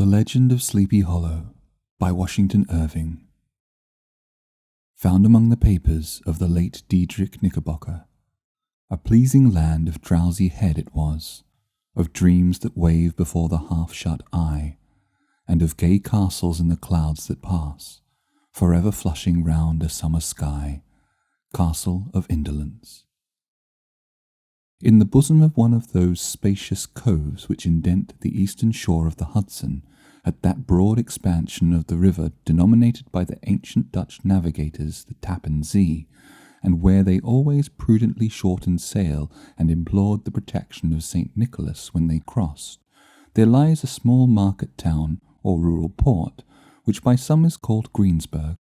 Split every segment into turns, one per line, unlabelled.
The Legend of Sleepy Hollow by Washington Irving. Found among the papers of the late Diedrich Knickerbocker. A pleasing land of drowsy head it was, of dreams that wave before the half-shut eye, and of gay castles in the clouds that pass, forever flushing round a summer sky, castle of indolence. In the bosom of one of those spacious coves which indent the eastern shore of the Hudson, at that broad expansion of the river denominated by the ancient Dutch navigators the Tappan Zee, and where they always prudently shortened sail and implored the protection of St. Nicholas when they crossed, there lies a small market town or rural port, which by some is called Greensburg,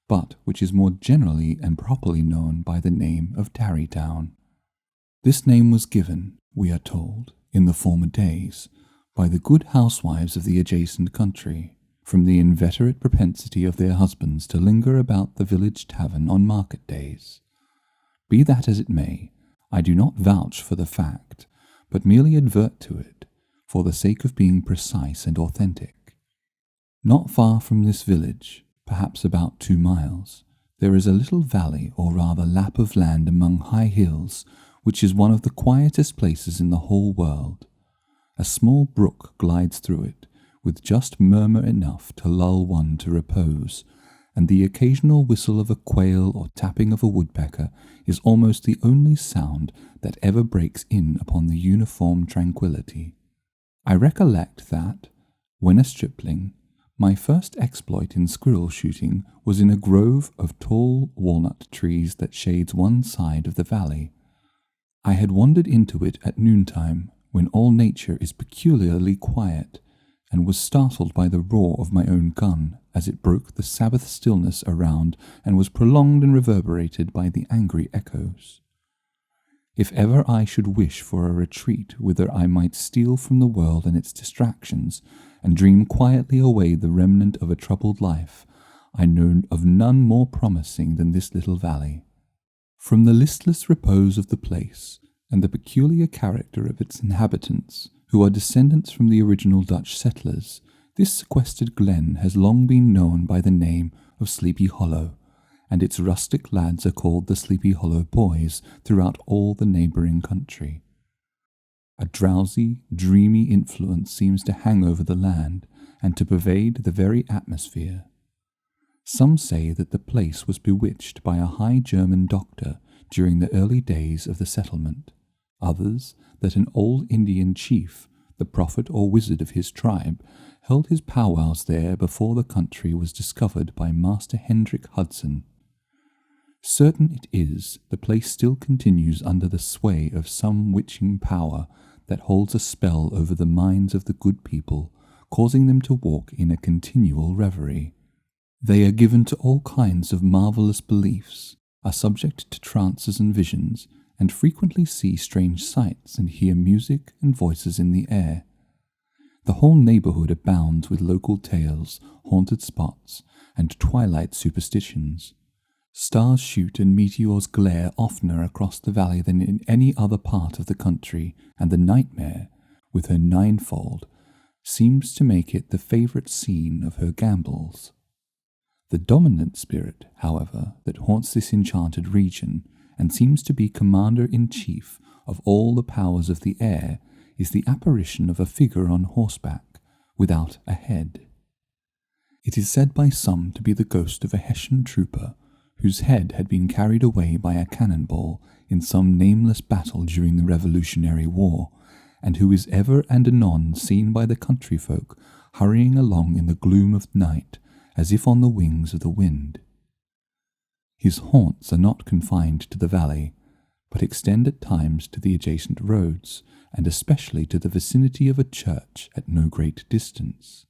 but which is more generally and properly known by the name of Tarrytown. This name was given, we are told, in the former days, by the good housewives of the adjacent country, from the inveterate propensity of their husbands to linger about the village tavern on market days. Be that as it may, I do not vouch for the fact, but merely advert to it, for the sake of being precise and authentic. Not far from this village, perhaps about 2 miles, there is a little valley or rather lap of land among high hills, which is one of the quietest places in the whole world. A small brook glides through it, with just murmur enough to lull one to repose, and the occasional whistle of a quail or tapping of a woodpecker is almost the only sound that ever breaks in upon the uniform tranquillity. I recollect that, when a stripling, my first exploit in squirrel shooting was in a grove of tall walnut trees that shades one side of the valley. I had wandered into it at noontime, when all nature is peculiarly quiet, and was startled by the roar of my own gun as it broke the Sabbath stillness around and was prolonged and reverberated by the angry echoes. If ever I should wish for a retreat whither I might steal from the world and its distractions, and dream quietly away the remnant of a troubled life, I know of none more promising than this little valley. From the listless repose of the place, and the peculiar character of its inhabitants, who are descendants from the original Dutch settlers, this sequestered glen has long been known by the name of Sleepy Hollow, and its rustic lads are called the Sleepy Hollow Boys throughout all the neighbouring country. A drowsy, dreamy influence seems to hang over the land, and to pervade the very atmosphere. Some say that the place was bewitched by a high German doctor during the early days of the settlement, others that an old Indian chief, the prophet or wizard of his tribe, held his powwows there before the country was discovered by Master Hendrik Hudson. Certain it is, the place still continues under the sway of some witching power that holds a spell over the minds of the good people, causing them to walk in a continual reverie. They are given to all kinds of marvellous beliefs, are subject to trances and visions, and frequently see strange sights and hear music and voices in the air. The whole neighbourhood abounds with local tales, haunted spots, and twilight superstitions. Stars shoot and meteors glare oftener across the valley than in any other part of the country, and the nightmare, with her ninefold, seems to make it the favourite scene of her gambols. The dominant spirit, however, that haunts this enchanted region, and seems to be commander-in-chief of all the powers of the air, is the apparition of a figure on horseback, without a head. It is said by some to be the ghost of a Hessian trooper, whose head had been carried away by a cannonball in some nameless battle during the Revolutionary War, and who is ever and anon seen by the country folk hurrying along in the gloom of night, as if on the wings of the wind. His haunts are not confined to the valley, but extend at times to the adjacent roads, and especially to the vicinity of a church at no great distance.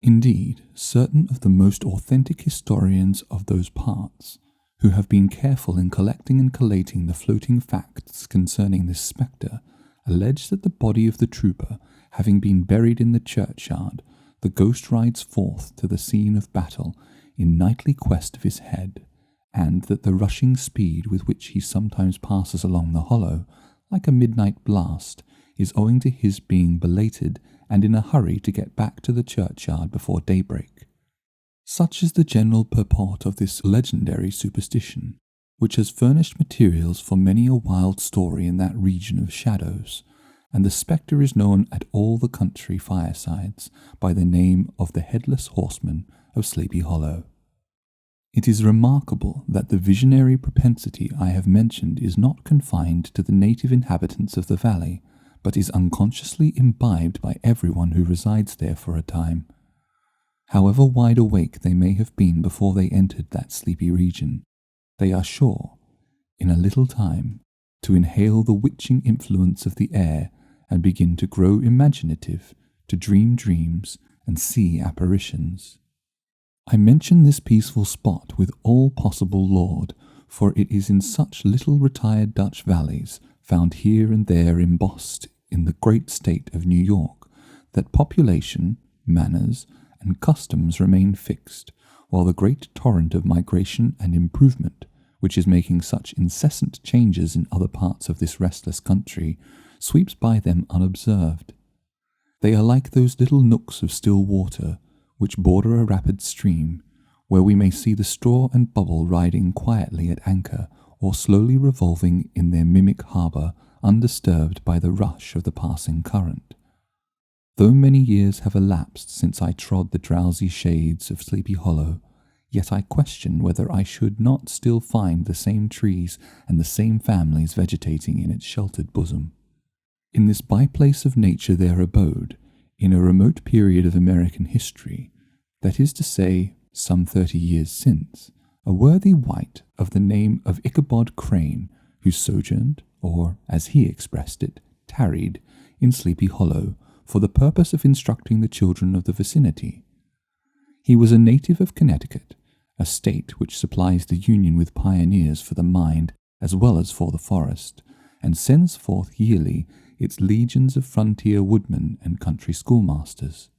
Indeed, certain of the most authentic historians of those parts, who have been careful in collecting and collating the floating facts concerning this spectre, allege that the body of the trooper, having been buried in the churchyard, the ghost rides forth to the scene of battle in nightly quest of his head, and that the rushing speed with which he sometimes passes along the hollow, like a midnight blast, is owing to his being belated and in a hurry to get back to the churchyard before daybreak. Such is the general purport of this legendary superstition, which has furnished materials for many a wild story in that region of shadows, and the spectre is known at all the country firesides by the name of the Headless Horseman of Sleepy Hollow. It is remarkable that the visionary propensity I have mentioned is not confined to the native inhabitants of the valley, but is unconsciously imbibed by everyone who resides there for a time. However wide awake they may have been before they entered that sleepy region, they are sure, in a little time, to inhale the witching influence of the air and begin to grow imaginative, to dream dreams and see apparitions. I mention this peaceful spot with all possible laud, for it is in such little retired Dutch valleys, found here and there embossed in the great state of New York, that population, manners, and customs remain fixed, while the great torrent of migration and improvement, which is making such incessant changes in other parts of this restless country, sweeps by them unobserved. They are like those little nooks of still water, which border a rapid stream, where we may see the straw and bubble riding quietly at anchor, or slowly revolving in their mimic harbour, undisturbed by the rush of the passing current. Though many years have elapsed since I trod the drowsy shades of Sleepy Hollow, yet I question whether I should not still find the same trees and the same families vegetating in its sheltered bosom. In this byplace of nature there abode, in a remote period of American history, that is to say, some 30 years since, a worthy wight of the name of Ichabod Crane, who sojourned, or, as he expressed it, tarried, in Sleepy Hollow, for the purpose of instructing the children of the vicinity. He was a native of Connecticut, a state which supplies the Union with pioneers for the mind as well as for the forest, and sends forth yearly its legions of frontier woodmen and country schoolmasters.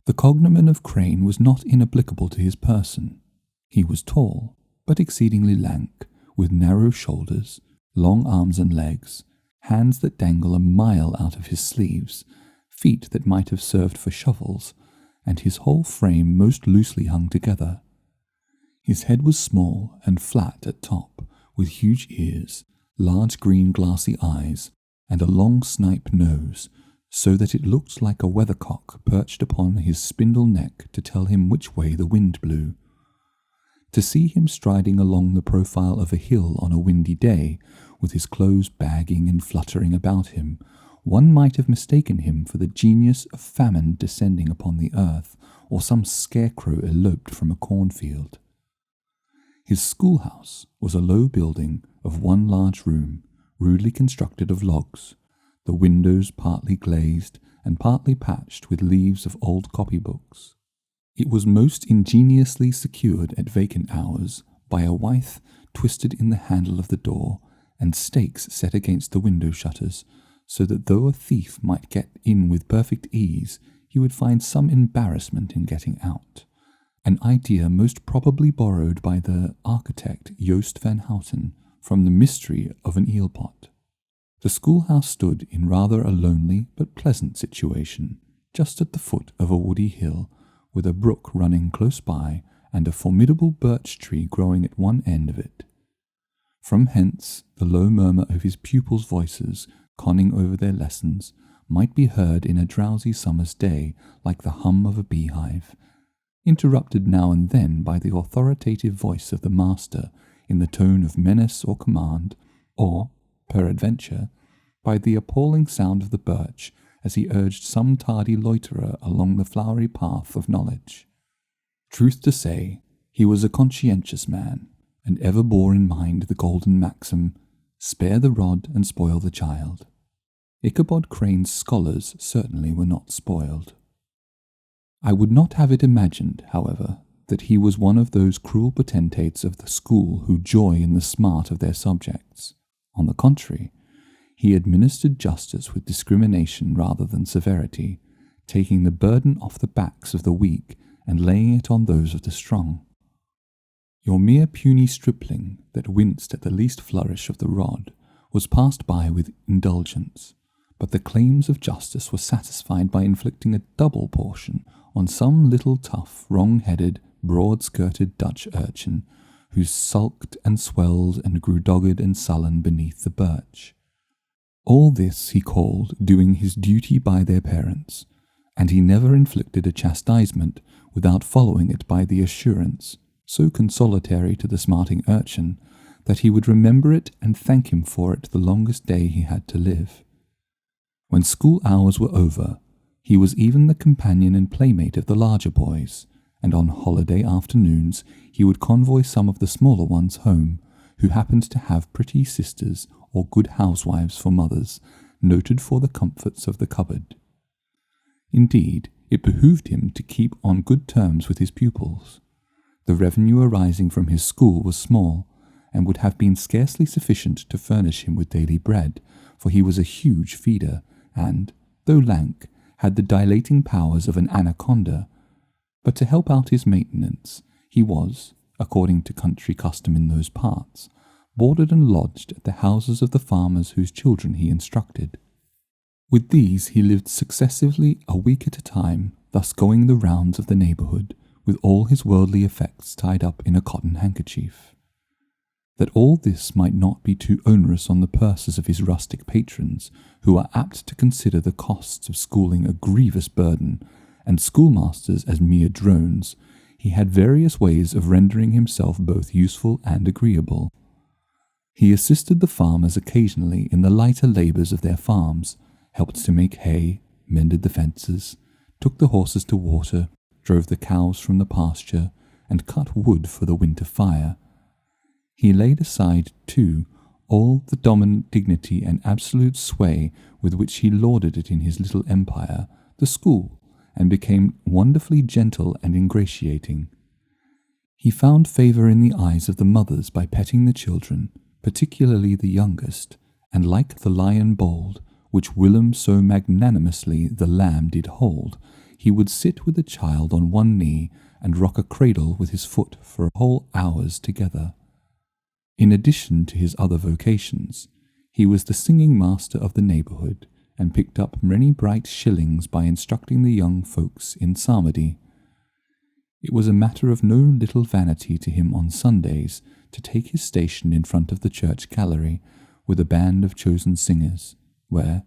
The cognomen of Crane was not inapplicable to his person. He was tall, but exceedingly lank, with narrow shoulders, long arms and legs, hands that dangle a mile out of his sleeves, feet that might have served for shovels, and his whole frame most loosely hung together. His head was small and flat at top, with huge ears, large green glassy eyes, and a long snipe nose, so that it looked like a weathercock perched upon his spindle neck to tell him which way the wind blew. To see him striding along the profile of a hill on a windy day, with his clothes bagging and fluttering about him, one might have mistaken him for the genius of famine descending upon the earth, or some scarecrow eloped from a cornfield. His schoolhouse was a low building of one large room, rudely constructed of logs, the windows partly glazed and partly patched with leaves of old copybooks. It was most ingeniously secured at vacant hours by a withe twisted in the handle of the door, and stakes set against the window shutters, so that though a thief might get in with perfect ease, he would find some embarrassment in getting out, an idea most probably borrowed by the architect Joost van Houten from the mystery of an eelpot. The schoolhouse stood in rather a lonely but pleasant situation, just at the foot of a woody hill, with a brook running close by and a formidable birch tree growing at one end of it. From hence the low murmur of his pupils' voices, conning over their lessons, might be heard in a drowsy summer's day like the hum of a beehive, interrupted now and then by the authoritative voice of the master in the tone of menace or command, or, peradventure, by the appalling sound of the birch as he urged some tardy loiterer along the flowery path of knowledge. Truth to say, he was a conscientious man, and ever bore in mind the golden maxim, "Spare the rod and spoil the child." Ichabod Crane's scholars certainly were not spoiled. I would not have it imagined, however, that he was one of those cruel potentates of the school who joy in the smart of their subjects. On the contrary, he administered justice with discrimination rather than severity, taking the burden off the backs of the weak and laying it on those of the strong. Your mere puny stripling that winced at the least flourish of the rod was passed by with indulgence, but the claims of justice were satisfied by inflicting a double portion on some little tough, wrong-headed, broad-skirted Dutch urchin who sulked and swelled and grew dogged and sullen beneath the birch. All this he called doing his duty by their parents, and he never inflicted a chastisement without following it by the assurance, so consolatory to the smarting urchin, that he would remember it and thank him for it the longest day he had to live. When school hours were over, he was even the companion and playmate of the larger boys, and on holiday afternoons he would convoy some of the smaller ones home, who happened to have pretty sisters or good housewives for mothers, noted for the comforts of the cupboard. Indeed, it behooved him to keep on good terms with his pupils. The revenue arising from his school was small, and would have been scarcely sufficient to furnish him with daily bread, for he was a huge feeder, and, though lank, had the dilating powers of an anaconda. But to help out his maintenance, he was, according to country custom in those parts, boarded and lodged at the houses of the farmers whose children he instructed. With these he lived successively a week at a time, thus going the rounds of the neighbourhood, with all his worldly effects tied up in a cotton handkerchief. That all this might not be too onerous on the purses of his rustic patrons, who are apt to consider the costs of schooling a grievous burden, and schoolmasters as mere drones, he had various ways of rendering himself both useful and agreeable. He assisted the farmers occasionally in the lighter labours of their farms, helped to make hay, mended the fences, took the horses to water, drove the cows from the pasture, and cut wood for the winter fire. He laid aside, too, all the dominant dignity and absolute sway with which he lauded it in his little empire, the school, and became wonderfully gentle and ingratiating. He found favour in the eyes of the mothers by petting the children, particularly the youngest, and like the lion bold, which whilom so magnanimously the lamb did hold, he would sit with the child on one knee and rock a cradle with his foot for whole hours together. In addition to his other vocations, he was the singing master of the neighbourhood, and picked up many bright shillings by instructing the young folks in psalmody. It was a matter of no little vanity to him on Sundays to take his station in front of the church gallery with a band of chosen singers, where,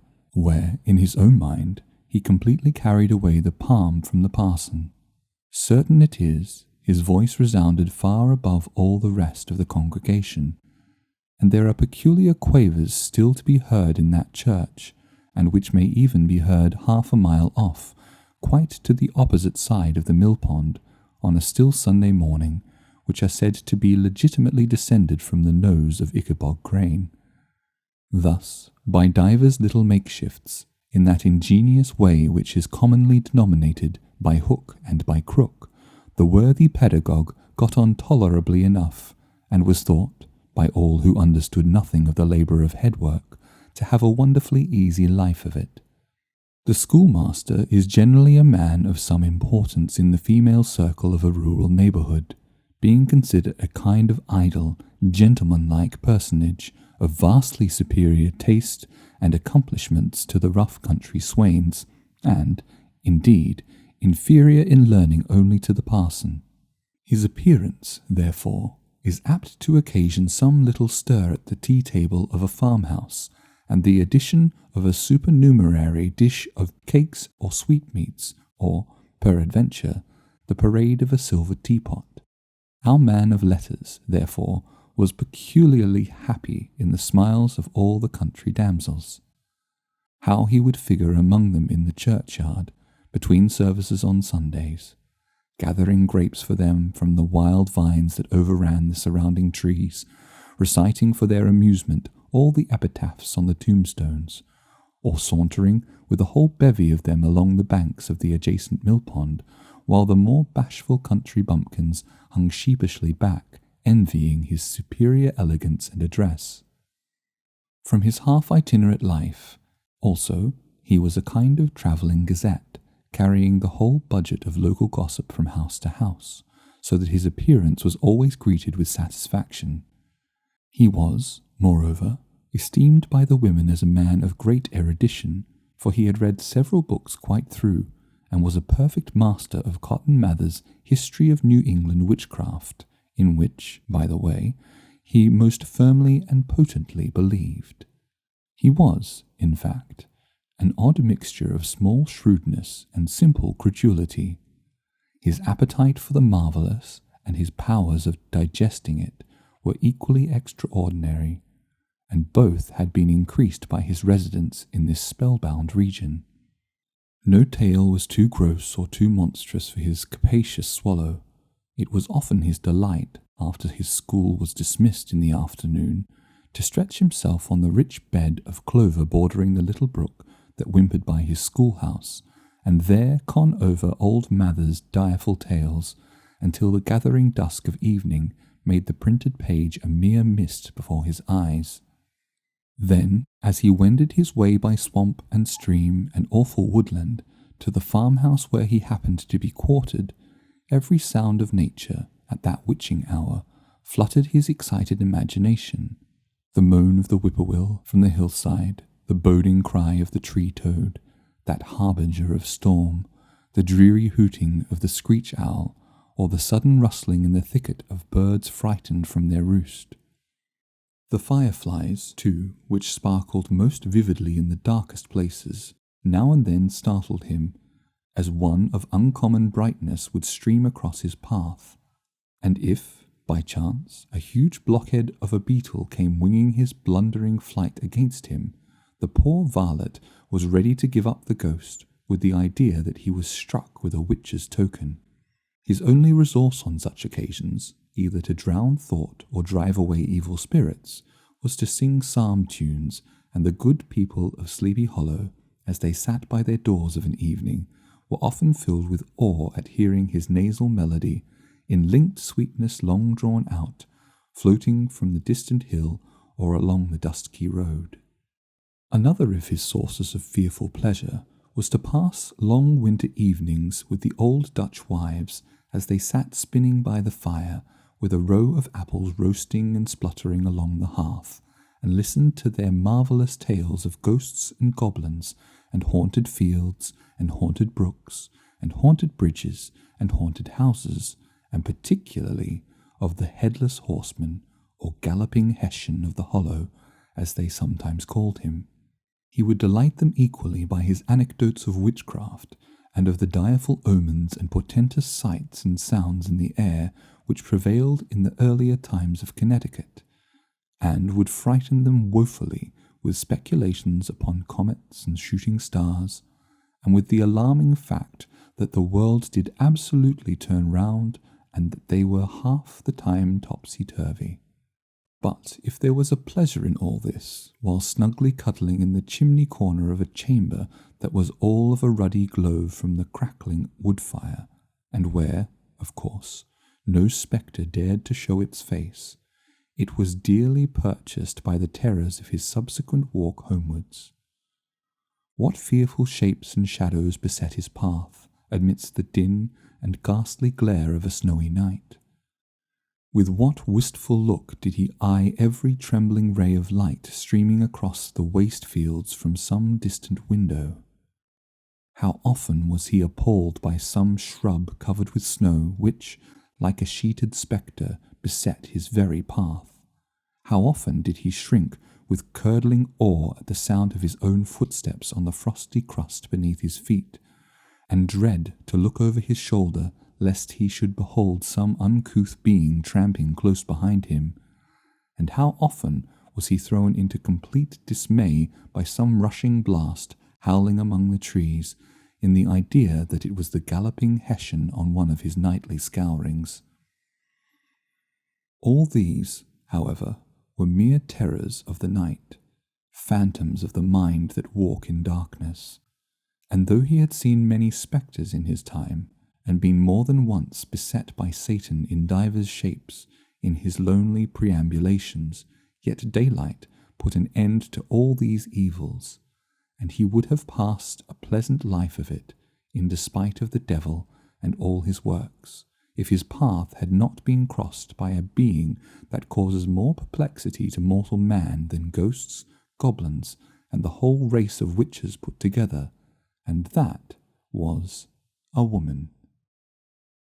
in his own mind, he completely carried away the palm from the parson. Certain it is, his voice resounded far above all the rest of the congregation, and there are peculiar quavers still to be heard in that church, and which may even be heard half a mile off, quite to the opposite side of the mill pond, on a still Sunday morning, which are said to be legitimately descended from the nose of Ichabod Crane. Thus, by divers little makeshifts, in that ingenious way which is commonly denominated by hook and by crook, the worthy pedagogue got on tolerably enough, and was thought, by all who understood nothing of the labour of head-work, to have a wonderfully easy life of it. The schoolmaster is generally a man of some importance in the female circle of a rural neighbourhood, being considered a kind of idle, gentlemanlike personage of vastly superior taste and accomplishments to the rough country swains, and, indeed, inferior in learning only to the parson. His appearance, therefore, is apt to occasion some little stir at the tea-table of a farmhouse, and the addition of a supernumerary dish of cakes or sweetmeats, or, peradventure, the parade of a silver teapot. Our man of letters, therefore, was peculiarly happy in the smiles of all the country damsels. How he would figure among them in the churchyard, between services on Sundays, gathering grapes for them from the wild vines that overran the surrounding trees, reciting for their amusement all the epitaphs on the tombstones, or sauntering with a whole bevy of them along the banks of the adjacent mill pond, while the more bashful country bumpkins hung sheepishly back, envying his superior elegance and address. From his half-itinerant life, also, he was a kind of travelling gazette, carrying the whole budget of local gossip from house to house, so that his appearance was always greeted with satisfaction. He was, moreover, esteemed by the women as a man of great erudition, for he had read several books quite through, and was a perfect master of Cotton Mather's History of New England Witchcraft, in which, by the way, he most firmly and potently believed. He was, in fact, an odd mixture of small shrewdness and simple credulity. His appetite for the marvellous and his powers of digesting it were equally extraordinary, and both had been increased by his residence in this spellbound region. No tale was too gross or too monstrous for his capacious swallow. It was often his delight, after his school was dismissed in the afternoon, to stretch himself on the rich bed of clover bordering the little brook that whimpered by his schoolhouse, and there con over old Mather's direful tales, until the gathering dusk of evening made the printed page a mere mist before his eyes. Then, as he wended his way by swamp and stream and awful woodland to the farmhouse where he happened to be quartered, every sound of nature at that witching hour fluttered his excited imagination. The moan of the whippoorwill from the hillside, the boding cry of the tree-toad, that harbinger of storm, the dreary hooting of the screech owl, or the sudden rustling in the thicket of birds frightened from their roost. The fireflies, too, which sparkled most vividly in the darkest places, now and then startled him, as one of uncommon brightness would stream across his path, and if, by chance, a huge blockhead of a beetle came winging his blundering flight against him, the poor varlet was ready to give up the ghost with the idea that he was struck with a witch's token. His only resource on such occasions, either to drown thought or drive away evil spirits, was to sing psalm tunes, and the good people of Sleepy Hollow, as they sat by their doors of an evening, were often filled with awe at hearing his nasal melody, in linked sweetness long drawn out, floating from the distant hill or along the dusky road. Another of his sources of fearful pleasure was to pass long winter evenings with the old Dutch wives as they sat spinning by the fire, with a row of apples roasting and spluttering along the hearth, and listened to their marvellous tales of ghosts and goblins, and haunted fields, and haunted brooks, and haunted bridges, and haunted houses, and particularly of the Headless Horseman, or galloping Hessian of the Hollow, as they sometimes called him. He would delight them equally by his anecdotes of witchcraft, and of the direful omens and portentous sights and sounds in the air which prevailed in the earlier times of Connecticut, and would frighten them woefully with speculations upon comets and shooting stars, and with the alarming fact that the world did absolutely turn round, and that they were half the time topsy-turvy. But if there was a pleasure in all this, while snugly cuddling in the chimney corner of a chamber that was all of a ruddy glow from the crackling wood fire, and where, of course, no spectre dared to show its face, it was dearly purchased by the terrors of his subsequent walk homewards. What fearful shapes and shadows beset his path, amidst the din and ghastly glare of a snowy night! With what wistful look did he eye every trembling ray of light streaming across the waste fields from some distant window! How often was he appalled by some shrub covered with snow which, like a sheeted spectre, beset his very path! How often did he shrink with curdling awe at the sound of his own footsteps on the frosty crust beneath his feet, and dread to look over his shoulder lest he should behold some uncouth being tramping close behind him, and how often was he thrown into complete dismay by some rushing blast howling among the trees, in the idea that it was the galloping Hessian on one of his nightly scourings. All these, however, were mere terrors of the night, phantoms of the mind that walk in darkness, and though he had seen many spectres in his time, and been more than once beset by Satan in divers shapes in his lonely preambulations, yet daylight put an end to all these evils, and he would have passed a pleasant life of it, in despite of the devil and all his works, if his path had not been crossed by a being that causes more perplexity to mortal man than ghosts, goblins, and the whole race of witches put together, and that was a woman.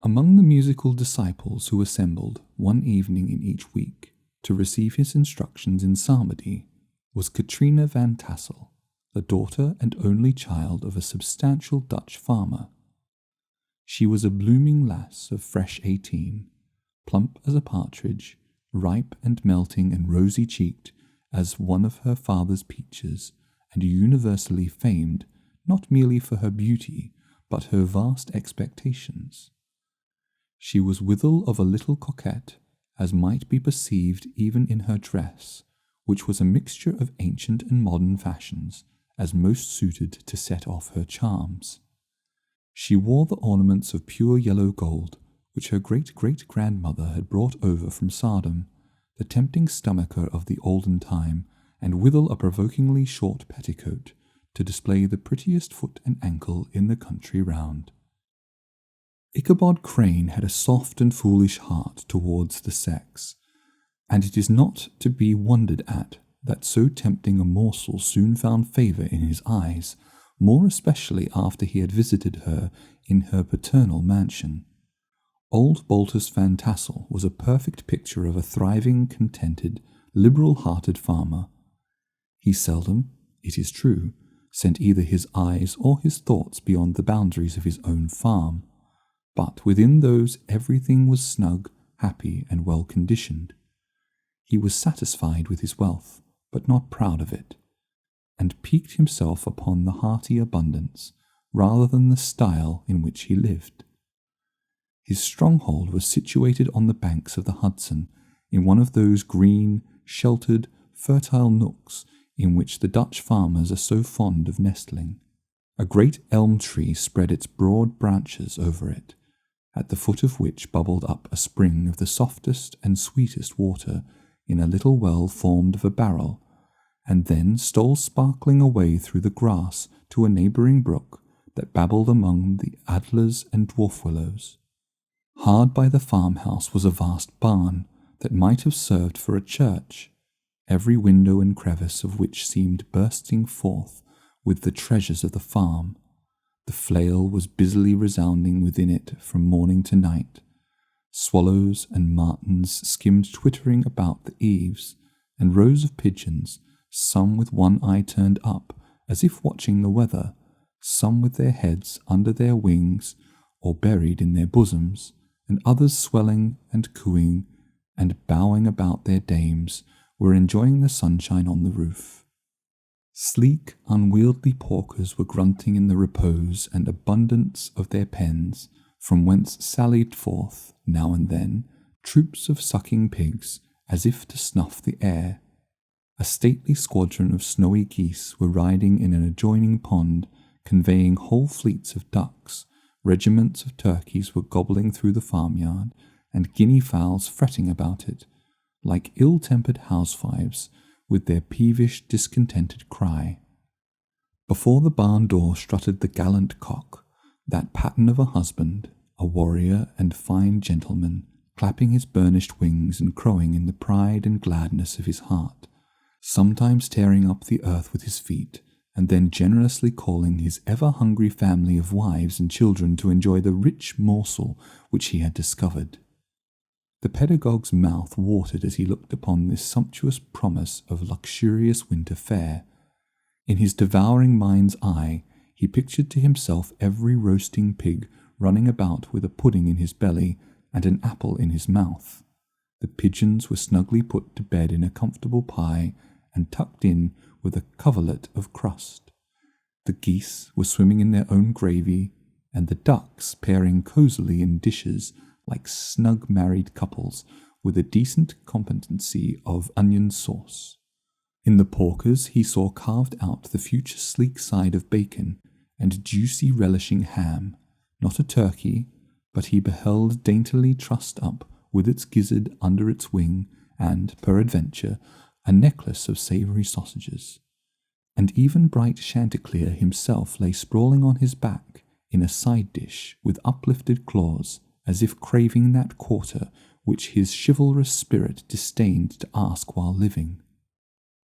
Among the musical disciples who assembled one evening in each week to receive his instructions in psalmody was Katrina van Tassel, the daughter and only child of a substantial Dutch farmer. She was a blooming lass of fresh 18, plump as a partridge, ripe and melting and rosy-cheeked as one of her father's peaches, and universally famed not merely for her beauty, but her vast expectations. She was withal of a little coquette, as might be perceived even in her dress, which was a mixture of ancient and modern fashions, as most suited to set off her charms. She wore the ornaments of pure yellow gold, which her great-great-grandmother had brought over from Sardom, the tempting stomacher of the olden time, and withal a provokingly short petticoat, to display the prettiest foot and ankle in the country round. Ichabod Crane had a soft and foolish heart towards the sex, and it is not to be wondered at that so tempting a morsel soon found favour in his eyes, more especially after he had visited her in her paternal mansion. Old Baltus Van Tassel was a perfect picture of a thriving, contented, liberal-hearted farmer. He seldom, it is true, sent either his eyes or his thoughts beyond the boundaries of his own farm, but within those everything was snug, happy, and well-conditioned. He was satisfied with his wealth, but not proud of it, and piqued himself upon the hearty abundance, rather than the style in which he lived. His stronghold was situated on the banks of the Hudson, in one of those green, sheltered, fertile nooks in which the Dutch farmers are so fond of nestling. A great elm tree spread its broad branches over it, at the foot of which bubbled up a spring of the softest and sweetest water in a little well formed of a barrel, and then stole sparkling away through the grass to a neighbouring brook that babbled among the adlers and dwarf willows. Hard by the farmhouse was a vast barn that might have served for a church, every window and crevice of which seemed bursting forth with the treasures of the farm. The flail was busily resounding within it from morning to night. Swallows and martins skimmed twittering about the eaves, and rows of pigeons, some with one eye turned up, as if watching the weather, some with their heads under their wings or buried in their bosoms, and others swelling and cooing and bowing about their dames, were enjoying the sunshine on the roof. Sleek, unwieldy porkers were grunting in the repose and abundance of their pens, from whence sallied forth, now and then, troops of sucking pigs, as if to snuff the air. A stately squadron of snowy geese were riding in an adjoining pond, conveying whole fleets of ducks. Regiments of turkeys were gobbling through the farmyard, and guinea fowls fretting about it, like ill-tempered housewives, with their peevish, discontented cry. Before the barn door strutted the gallant cock, that pattern of a husband, a warrior and fine gentleman, clapping his burnished wings and crowing in the pride and gladness of his heart, sometimes tearing up the earth with his feet, and then generously calling his ever-hungry family of wives and children to enjoy the rich morsel which he had discovered. The pedagogue's mouth watered as he looked upon this sumptuous promise of luxurious winter fare. In his devouring mind's eye, he pictured to himself every roasting pig running about with a pudding in his belly and an apple in his mouth. The pigeons were snugly put to bed in a comfortable pie and tucked in with a coverlet of crust. The geese were swimming in their own gravy, and the ducks pairing cosily in dishes like snug married couples with a decent competency of onion sauce. In the porkers he saw carved out the future sleek side of bacon and juicy relishing ham, not a turkey, but he beheld daintily trussed up with its gizzard under its wing and, peradventure, a necklace of savoury sausages. And even bright Chanticleer himself lay sprawling on his back in a side dish with uplifted claws as if craving that quarter which his chivalrous spirit disdained to ask while living.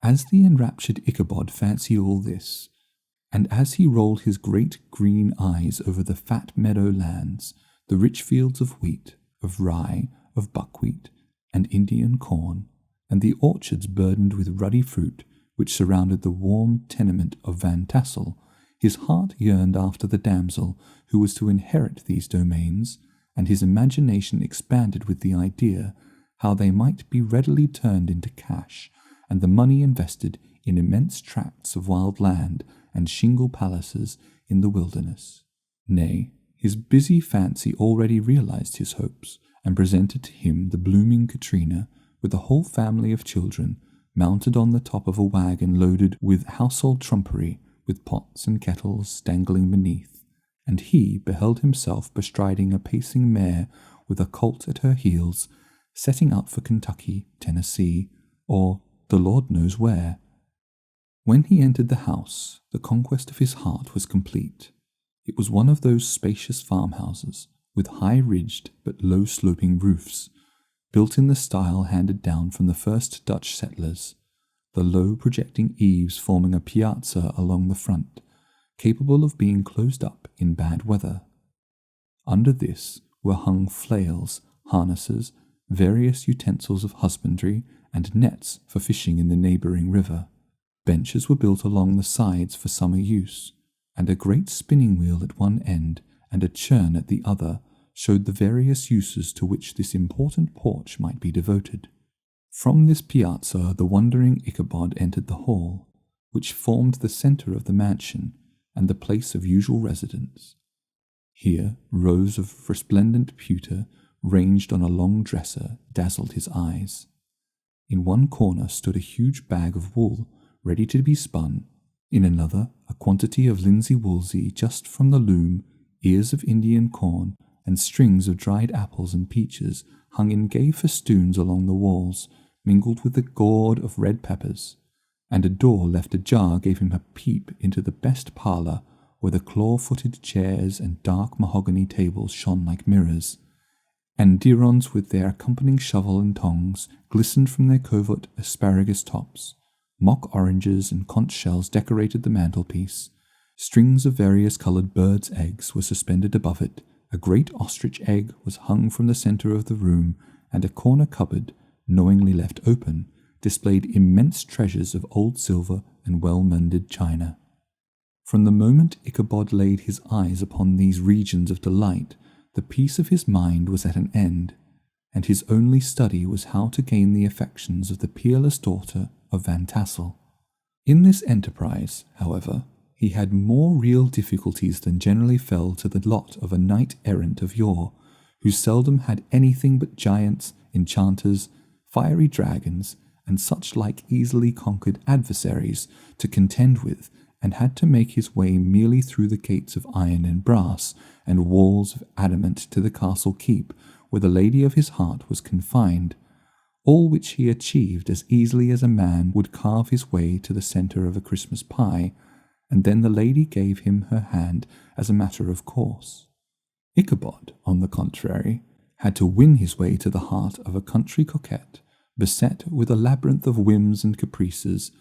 As the enraptured Ichabod fancied all this, and as he rolled his great green eyes over the fat meadow lands, the rich fields of wheat, of rye, of buckwheat, and Indian corn, and the orchards burdened with ruddy fruit which surrounded the warm tenement of Van Tassel, his heart yearned after the damsel who was to inherit these domains, and his imagination expanded with the idea how they might be readily turned into cash, and the money invested in immense tracts of wild land and shingle palaces in the wilderness. Nay, his busy fancy already realized his hopes, and presented to him the blooming Katrina, with a whole family of children, mounted on the top of a wagon loaded with household trumpery, with pots and kettles dangling beneath, and he beheld himself bestriding a pacing mare with a colt at her heels, setting out for Kentucky, Tennessee, or the Lord knows where. When he entered the house, the conquest of his heart was complete. It was one of those spacious farmhouses, with high-ridged but low-sloping roofs, built in the style handed down from the first Dutch settlers, the low projecting eaves forming a piazza along the front, capable of being closed up in bad weather. Under this were hung flails, harnesses, various utensils of husbandry, and nets for fishing in the neighbouring river. Benches were built along the sides for summer use, and a great spinning wheel at one end and a churn at the other showed the various uses to which this important porch might be devoted. From this piazza the wondering Ichabod entered the hall, which formed the centre of the mansion and the place of usual residence. Here rows of resplendent pewter, ranged on a long dresser, dazzled his eyes. In one corner stood a huge bag of wool, ready to be spun. In another, a quantity of linsey woolsey just from the loom, ears of Indian corn, and strings of dried apples and peaches hung in gay festoons along the walls, mingled with the gourd of red peppers, and a door left ajar gave him a peep into the best parlour, where the claw-footed chairs and dark mahogany tables shone like mirrors, and dirons with their accompanying shovel and tongs glistened from their covert asparagus tops. Mock oranges and conch shells decorated the mantelpiece. Strings of various coloured birds' eggs were suspended above it. A great ostrich egg was hung from the centre of the room, and a corner cupboard, knowingly left open, displayed immense treasures of old silver and well-mended china. From the moment Ichabod laid his eyes upon these regions of delight, the peace of his mind was at an end, and his only study was how to gain the affections of the peerless daughter of Van Tassel. In this enterprise, however, he had more real difficulties than generally fell to the lot of a knight-errant of yore, who seldom had anything but giants, enchanters, fiery dragons, and such like easily conquered adversaries to contend with, and had to make his way merely through the gates of iron and brass, and walls of adamant to the castle keep, where the lady of his heart was confined, all which he achieved as easily as a man would carve his way to the centre of a Christmas pie, and then the lady gave him her hand as a matter of course. Ichabod, on the contrary, had to win his way to the heart of a country coquette, beset with a labyrinth of whims and caprices,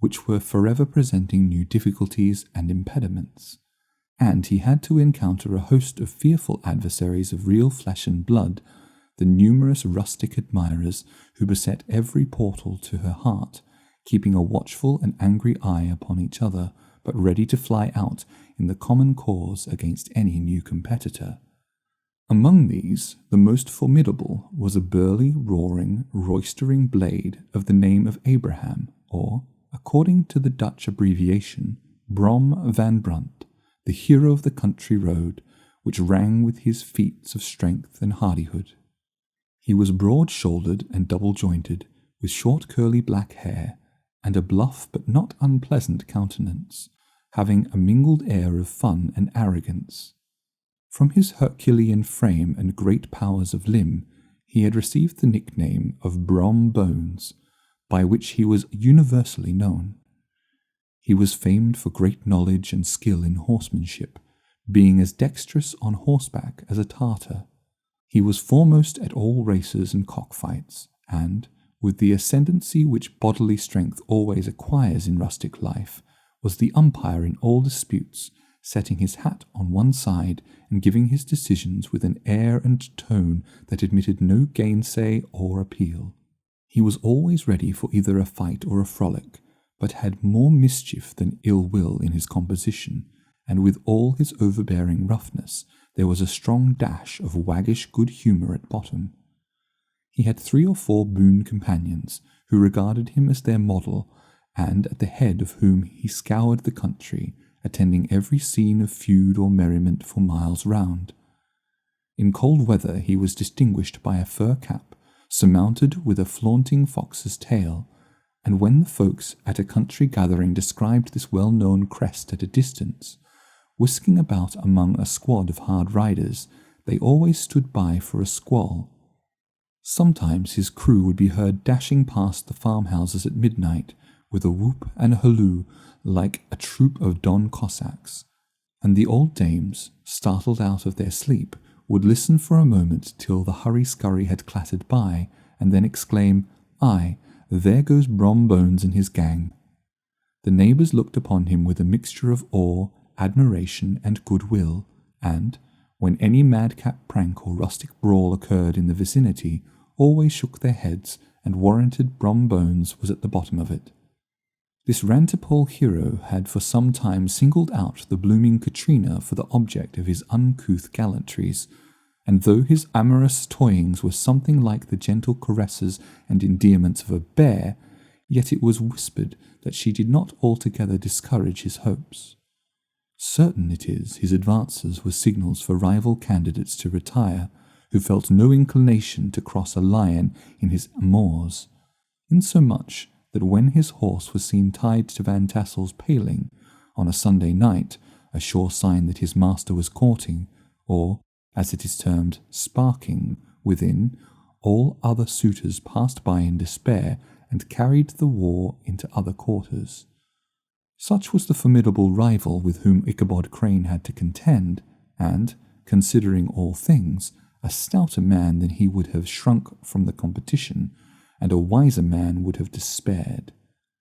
which were forever presenting new difficulties and impediments, and he had to encounter a host of fearful adversaries of real flesh and blood, the numerous rustic admirers who beset every portal to her heart, keeping a watchful and angry eye upon each other, but ready to fly out in the common cause against any new competitor. Among these, the most formidable was a burly, roaring, roistering blade of the name of Abraham, or, according to the Dutch abbreviation, Brom van Brunt, the hero of the country road, which rang with his feats of strength and hardihood. He was broad-shouldered and double-jointed, with short curly black hair, and a bluff but not unpleasant countenance, having a mingled air of fun and arrogance. From his Herculean frame and great powers of limb, he had received the nickname of Brom Bones, by which he was universally known. He was famed for great knowledge and skill in horsemanship, being as dexterous on horseback as a Tartar. He was foremost at all races and cockfights, and, with the ascendancy which bodily strength always acquires in rustic life, was the umpire in all disputes, setting his hat on one side and giving his decisions with an air and tone that admitted no gainsay or appeal. He was always ready for either a fight or a frolic, but had more mischief than ill will in his composition, and with all his overbearing roughness, there was a strong dash of waggish good humour at bottom. He had 3 or 4 boon companions, who regarded him as their model, and at the head of whom he scoured the country, attending every scene of feud or merriment for miles round. In cold weather he was distinguished by a fur cap, surmounted with a flaunting fox's tail, and when the folks at a country gathering described this well-known crest at a distance, whisking about among a squad of hard riders, they always stood by for a squall. Sometimes his crew would be heard dashing past the farmhouses at midnight, with a whoop and a halloo like a troop of Don Cossacks, and the old dames, startled out of their sleep, would listen for a moment till the hurry-scurry had clattered by, and then exclaim, "Aye, there goes Brom Bones and his gang." The neighbours looked upon him with a mixture of awe, admiration, and goodwill, and, when any madcap prank or rustic brawl occurred in the vicinity, always shook their heads and warranted Brom Bones was at the bottom of it. This rantipole hero had for some time singled out the blooming Katrina for the object of his uncouth gallantries, and though his amorous toyings were something like the gentle caresses and endearments of a bear, yet it was whispered that she did not altogether discourage his hopes. Certain it is his advances were signals for rival candidates to retire, who felt no inclination to cross a lion in his amours, insomuch that when his horse was seen tied to Van Tassel's paling on a Sunday night, a sure sign that his master was courting, or, as it is termed, sparking, within, all other suitors passed by in despair and carried the war into other quarters. Such was the formidable rival with whom Ichabod Crane had to contend, and, considering all things, a stouter man than he would have shrunk from the competition, and a wiser man would have despaired.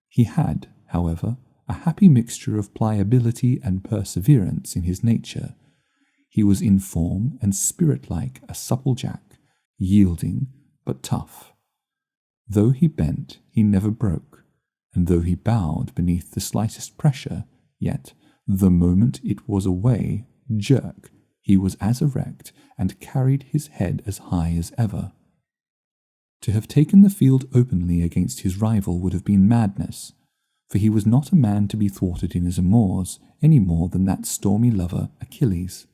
He had, however, a happy mixture of pliability and perseverance in his nature. He was in form and spirit like a supple jack, yielding but tough. Though he bent, he never broke, and though he bowed beneath the slightest pressure, yet, the moment it was away, jerk, he was as erect and carried his head as high as ever. To have taken the field openly against his rival would have been madness, for he was not a man to be thwarted in his amours any more than that stormy lover Achilles.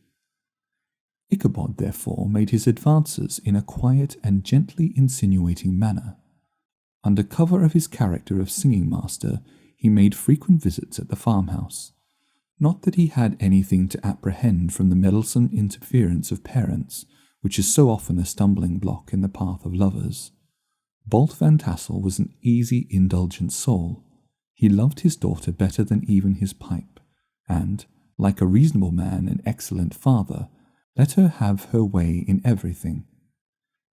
Ichabod, therefore, made his advances in a quiet and gently insinuating manner. Under cover of his character of singing-master, he made frequent visits at the farmhouse. Not that he had anything to apprehend from the meddlesome interference of parents, which is so often a stumbling block in the path of lovers. Bolt Van Tassel was an easy, indulgent soul. He loved his daughter better than even his pipe, and, like a reasonable man and excellent father, let her have her way in everything.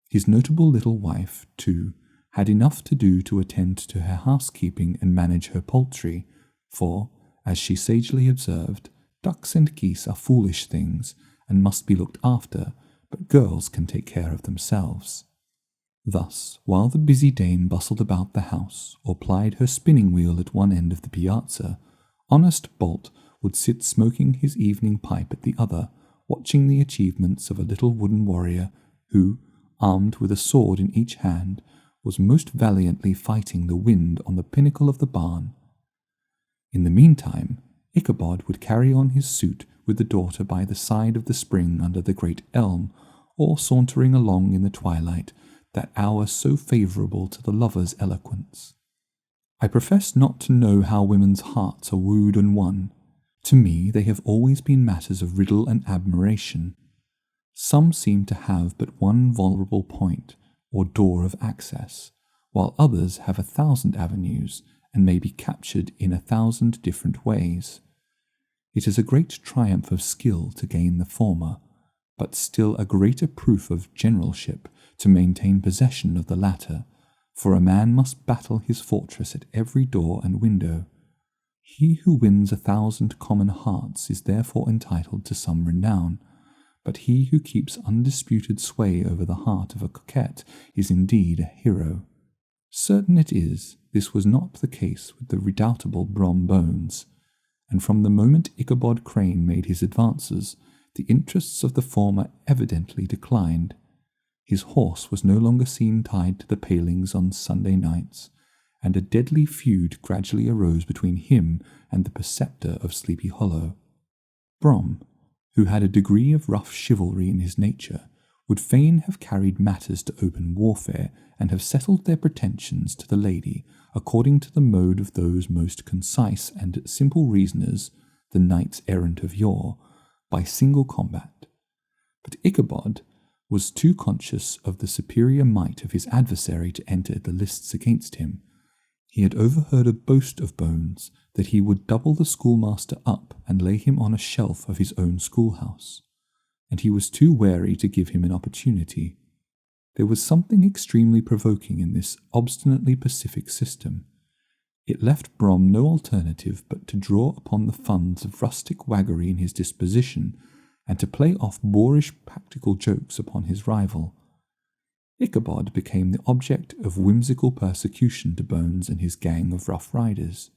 His notable little wife, too, had enough to do to attend to her housekeeping and manage her poultry, for, as she sagely observed, ducks and geese are foolish things, and must be looked after, but girls can take care of themselves. Thus, while the busy dame bustled about the house, or plied her spinning-wheel at one end of the piazza, honest Bolt would sit smoking his evening pipe at the other, watching the achievements of a little wooden warrior, who, armed with a sword in each hand, was most valiantly fighting the wind on the pinnacle of the barn. In the meantime, Ichabod would carry on his suit with the daughter by the side of the spring under the great elm, or sauntering along in the twilight, that hour so favourable to the lover's eloquence. I profess not to know how women's hearts are wooed and won. To me they have always been matters of riddle and admiration. Some seem to have but one vulnerable point, or door of access, while others have 1,000 avenues, and may be captured in 1,000 different ways. It is a great triumph of skill to gain the former, but still a greater proof of generalship to maintain possession of the latter, for a man must battle his fortress at every door and window. He who wins 1,000 common hearts is therefore entitled to some renown, but he who keeps undisputed sway over the heart of a coquette is indeed a hero. Certain it is, this was not the case with the redoubtable Brom Bones, and from the moment Ichabod Crane made his advances, the interests of the former evidently declined. His horse was no longer seen tied to the palings on Sunday nights, and a deadly feud gradually arose between him and the preceptor of Sleepy Hollow. Brom, who had a degree of rough chivalry in his nature, would fain have carried matters to open warfare and have settled their pretensions to the lady according to the mode of those most concise and simple reasoners, the knights errant of yore, by single combat. But Ichabod was too conscious of the superior might of his adversary to enter the lists against him. He had overheard a boast of Bones that he would double the schoolmaster up and lay him on a shelf of his own schoolhouse, and he was too wary to give him an opportunity. There was something extremely provoking in this obstinately pacific system. It left Brom no alternative but to draw upon the funds of rustic waggery in his disposition, and to play off boorish practical jokes upon his rival. Ichabod became the object of whimsical persecution to Bones and his gang of rough riders.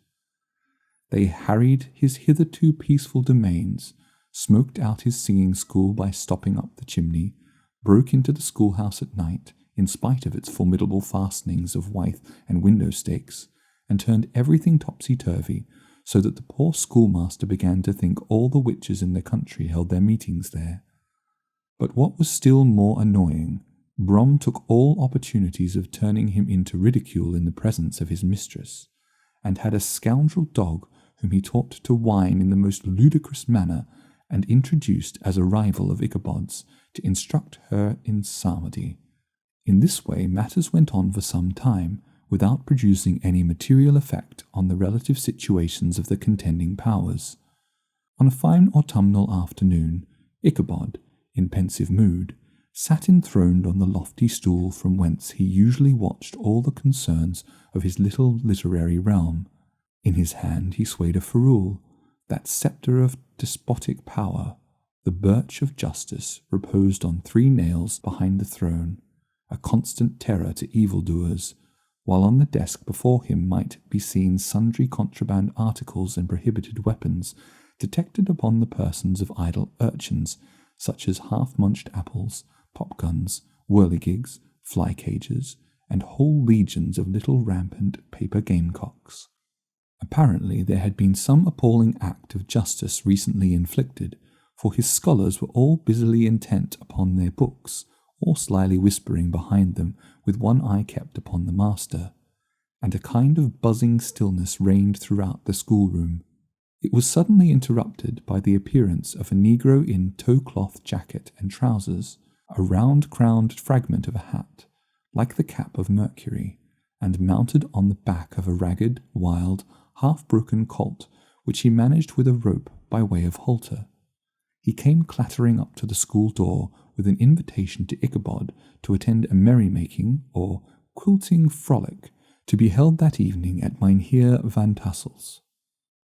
They harried his hitherto peaceful domains, smoked out his singing school by stopping up the chimney, broke into the schoolhouse at night, in spite of its formidable fastenings of withe and window stakes, and turned everything topsy-turvy, so that the poor schoolmaster began to think all the witches in the country held their meetings there. But what was still more annoying, Brom took all opportunities of turning him into ridicule in the presence of his mistress, and had a scoundrel dog whom he taught to whine in the most ludicrous manner, and introduced as a rival of Ichabod's, to instruct her in psalmody. In this way matters went on for some time, without producing any material effect on the relative situations of the contending powers. On a fine autumnal afternoon, Ichabod, in pensive mood, sat enthroned on the lofty stool from whence he usually watched all the concerns of his little literary realm. In his hand he swayed a ferule, that sceptre of despotic power. The birch of justice reposed on 3 nails behind the throne, a constant terror to evildoers, while on the desk before him might be seen sundry contraband articles and prohibited weapons detected upon the persons of idle urchins, such as half-munched apples, pop-guns, whirligigs, fly-cages, and whole legions of little rampant paper gamecocks. Apparently there had been some appalling act of justice recently inflicted, for his scholars were all busily intent upon their books, or slyly whispering behind them, with one eye kept upon the master, and a kind of buzzing stillness reigned throughout the schoolroom. It was suddenly interrupted by the appearance of a negro in tow-cloth jacket and trousers, a round-crowned fragment of a hat, like the cap of Mercury, and mounted on the back of a ragged, wild, half-broken colt, which he managed with a rope by way of halter. He came clattering up to the school door with an invitation to Ichabod to attend a merrymaking or quilting frolic to be held that evening at Mynheer Van Tassel's.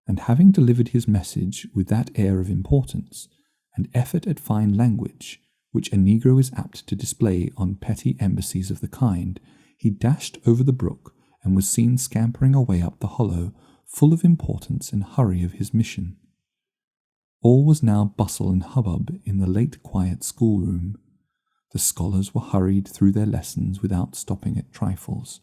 And having delivered his message with that air of importance and effort at fine language which a negro is apt to display on petty embassies of the kind, he dashed over the brook and was seen scampering away up the hollow, full of importance and hurry of his mission. All was now bustle and hubbub in the late quiet schoolroom. The scholars were hurried through their lessons without stopping at trifles.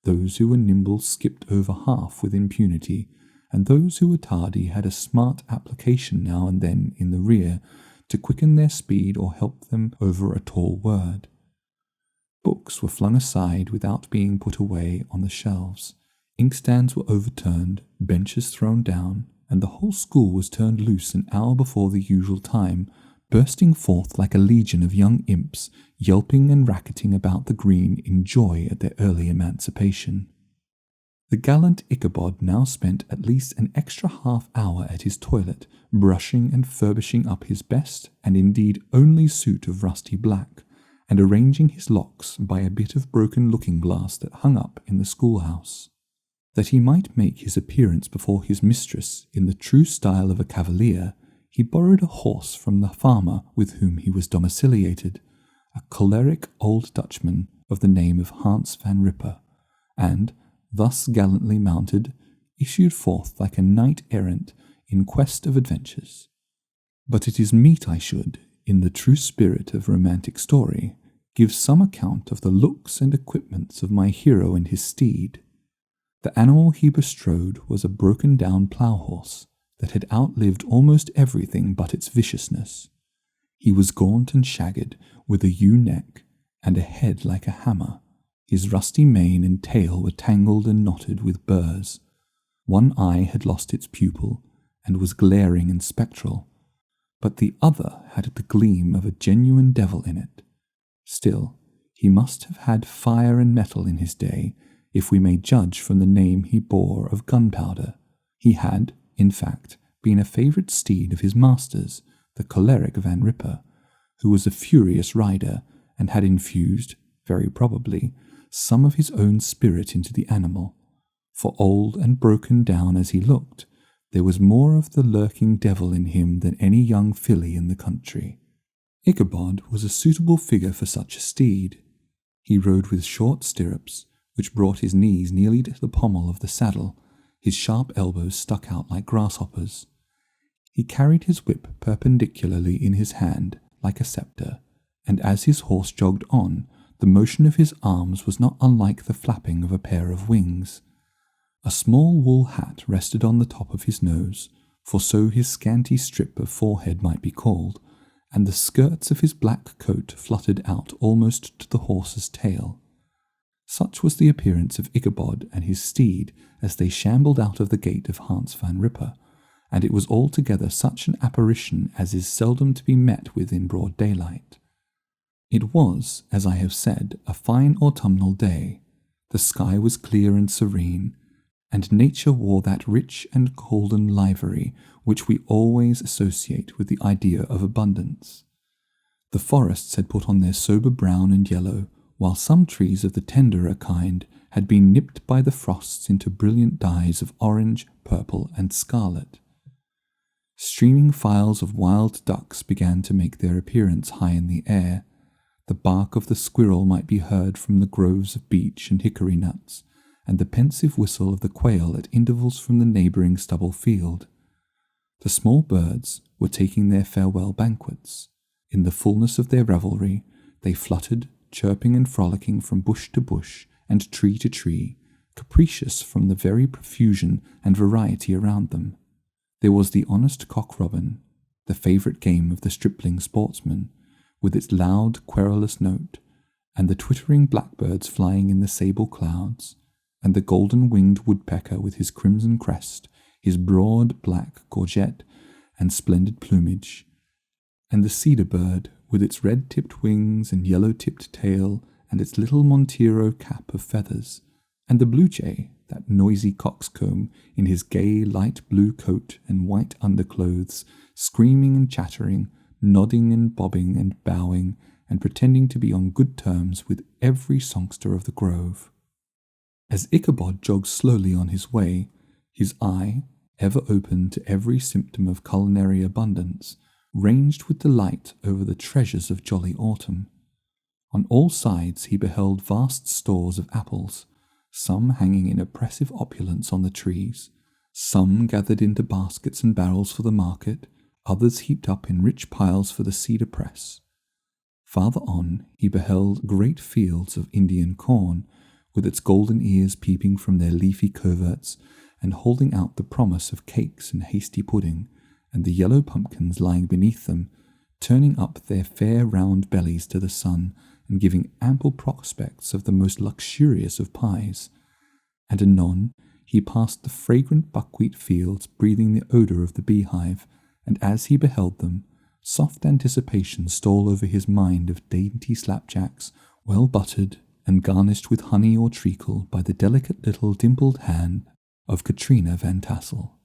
Those who were nimble skipped over half with impunity, and those who were tardy had a smart application now and then in the rear to quicken their speed or help them over a tall word. Books were flung aside without being put away on the shelves. Inkstands were overturned, benches thrown down, and the whole school was turned loose an hour before the usual time, bursting forth like a legion of young imps, yelping and racketing about the green in joy at their early emancipation. The gallant Ichabod now spent at least an extra half-hour at his toilet, brushing and furbishing up his best and indeed only suit of rusty black, and arranging his locks by a bit of broken looking-glass that hung up in the schoolhouse. That he might make his appearance before his mistress in the true style of a cavalier, he borrowed a horse from the farmer with whom he was domiciliated, a choleric old Dutchman of the name of Hans van Ripper, and, thus gallantly mounted, issued forth like a knight-errant in quest of adventures. But it is meet I should, in the true spirit of romantic story, give some account of the looks and equipments of my hero and his steed. The animal he bestrode was a broken-down plough-horse that had outlived almost everything but its viciousness. He was gaunt and shagged, with a ewe neck, and a head like a hammer. His rusty mane and tail were tangled and knotted with burrs. One eye had lost its pupil, and was glaring and spectral, but the other had the gleam of a genuine devil in it. Still, he must have had fire and metal in his day, if we may judge from the name he bore of Gunpowder. He had, in fact, been a favourite steed of his master's, the choleric Van Ripper, who was a furious rider, and had infused, very probably, some of his own spirit into the animal, for old and broken down as he looked, there was more of the lurking devil in him than any young filly in the country. Ichabod was a suitable figure for such a steed. He rode with short stirrups, which brought his knees nearly to the pommel of the saddle, his sharp elbows stuck out like grasshoppers. He carried his whip perpendicularly in his hand, like a sceptre, and as his horse jogged on, the motion of his arms was not unlike the flapping of a pair of wings. A small wool hat rested on the top of his nose, for so his scanty strip of forehead might be called, and the skirts of his black coat fluttered out almost to the horse's tail. Such was the appearance of Ichabod and his steed as they shambled out of the gate of Hans van Ripper, and it was altogether such an apparition as is seldom to be met with in broad daylight. It was, as I have said, a fine autumnal day. The sky was clear and serene, and nature wore that rich and golden livery which we always associate with the idea of abundance. The forests had put on their sober brown and yellow, while some trees of the tenderer kind had been nipped by the frosts into brilliant dyes of orange, purple, and scarlet. Streaming files of wild ducks began to make their appearance high in the air. The bark of the squirrel might be heard from the groves of beech and hickory nuts, and the pensive whistle of the quail at intervals from the neighbouring stubble field. The small birds were taking their farewell banquets. In the fullness of their revelry, they fluttered, chirping and frolicking from bush to bush and tree to tree, capricious from the very profusion and variety around them. There was the honest cock-robin, the favourite game of the stripling sportsman, with its loud, querulous note, and the twittering blackbirds flying in the sable clouds, and the golden-winged woodpecker with his crimson crest, his broad black gorget and splendid plumage, and the cedar bird with its red-tipped wings and yellow-tipped tail and its little Montero cap of feathers, and the blue jay, that noisy coxcomb, in his gay light blue coat and white underclothes, screaming and chattering, nodding and bobbing and bowing, and pretending to be on good terms with every songster of the grove. As Ichabod jogged slowly on his way, his eye, ever open to every symptom of culinary abundance, ranged with delight over the treasures of jolly autumn. On all sides he beheld vast stores of apples, some hanging in oppressive opulence on the trees, some gathered into baskets and barrels for the market, others heaped up in rich piles for the cedar press. Farther on he beheld great fields of Indian corn, with its golden ears peeping from their leafy coverts and holding out the promise of cakes and hasty pudding, and the yellow pumpkins lying beneath them, turning up their fair round bellies to the sun and giving ample prospects of the most luxurious of pies. And anon he passed the fragrant buckwheat fields breathing the odour of the beehive, and as he beheld them, soft anticipation stole over his mind of dainty slapjacks, well buttered, and garnished with honey or treacle by the delicate little dimpled hand of Katrina Van Tassel.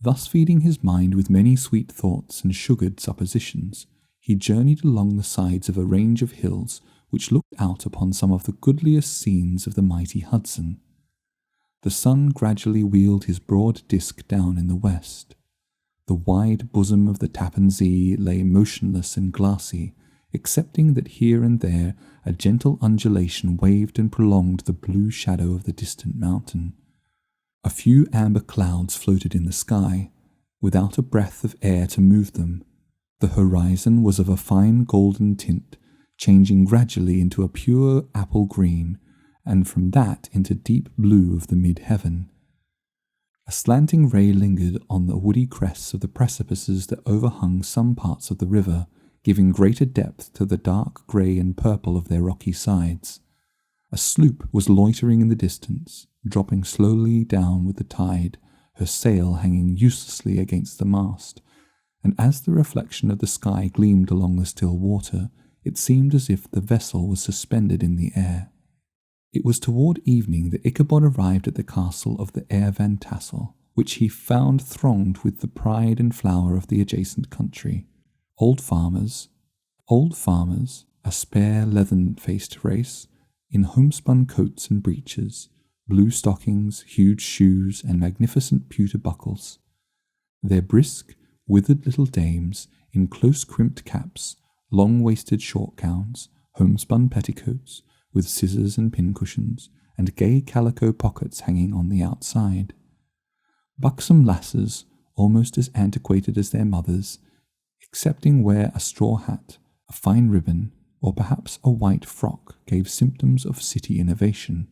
Thus feeding his mind with many sweet thoughts and sugared suppositions, he journeyed along the sides of a range of hills which looked out upon some of the goodliest scenes of the mighty Hudson. The sun gradually wheeled his broad disk down in the west. The wide bosom of the Tappan Zee lay motionless and glassy, excepting that here and there a gentle undulation waved and prolonged the blue shadow of the distant mountain. A few amber clouds floated in the sky, without a breath of air to move them. The horizon was of a fine golden tint, changing gradually into a pure apple green, and from that into deep blue of the mid-heaven. A slanting ray lingered on the woody crests of the precipices that overhung some parts of the river, giving greater depth to the dark grey and purple of their rocky sides. A sloop was loitering in the distance, dropping slowly down with the tide, her sail hanging uselessly against the mast, and as the reflection of the sky gleamed along the still water, it seemed as if the vessel was suspended in the air. It was toward evening that Ichabod arrived at the castle of the Heir Van Tassel, which he found thronged with the pride and flower of the adjacent country. Old farmers, a spare leathern-faced race, in homespun coats and breeches, blue stockings, huge shoes, and magnificent pewter buckles. Their brisk, withered little dames, in close-crimped caps, long-waisted short gowns, homespun petticoats, with scissors and pincushions, and gay calico pockets hanging on the outside. Buxom lasses, almost as antiquated as their mothers, excepting where a straw hat, a fine ribbon, or perhaps a white frock gave symptoms of city innovation.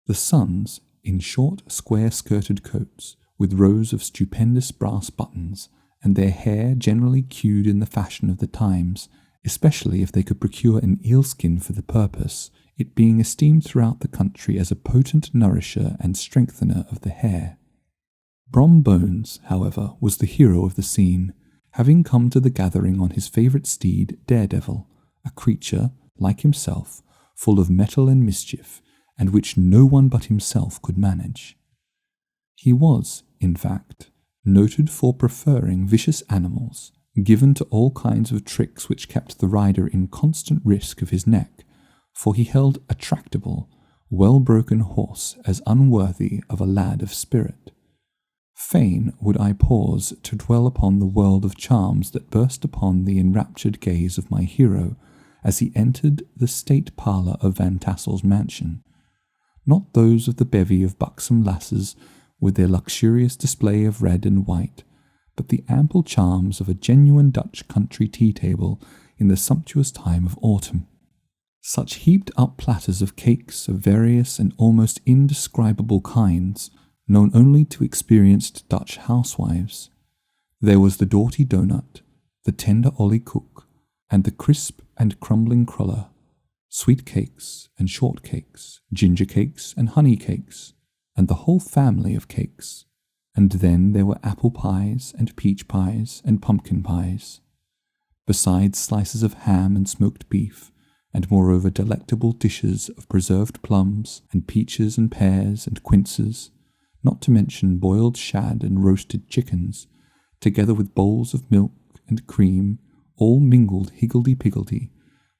The sons, in short, square-skirted coats, with rows of stupendous brass buttons, and their hair generally queued in the fashion of the times, especially if they could procure an eelskin for the purpose, it being esteemed throughout the country as a potent nourisher and strengthener of the hair. Brom Bones, however, was the hero of the scene, having come to the gathering on his favourite steed, Daredevil, a creature, like himself, full of mettle and mischief, and which no one but himself could manage. He was, in fact, noted for preferring vicious animals, given to all kinds of tricks which kept the rider in constant risk of his neck, for he held a tractable, well-broken horse as unworthy of a lad of spirit. Fain would I pause to dwell upon the world of charms that burst upon the enraptured gaze of my hero as he entered the state parlour of Van Tassel's mansion, not those of the bevy of buxom lasses with their luxurious display of red and white, but the ample charms of a genuine Dutch country tea-table in the sumptuous time of autumn. Such heaped-up platters of cakes of various and almost indescribable kinds, known only to experienced Dutch housewives. There was the doughty doughnut, the tender ollie koek, and the crisp and crumbling cruller, sweet cakes and short cakes, ginger cakes and honey cakes, and the whole family of cakes. And then there were apple pies and peach pies and pumpkin pies, besides slices of ham and smoked beef, and moreover delectable dishes of preserved plums and peaches and pears and quinces, not to mention boiled shad and roasted chickens, together with bowls of milk and cream, all mingled higgledy-piggledy,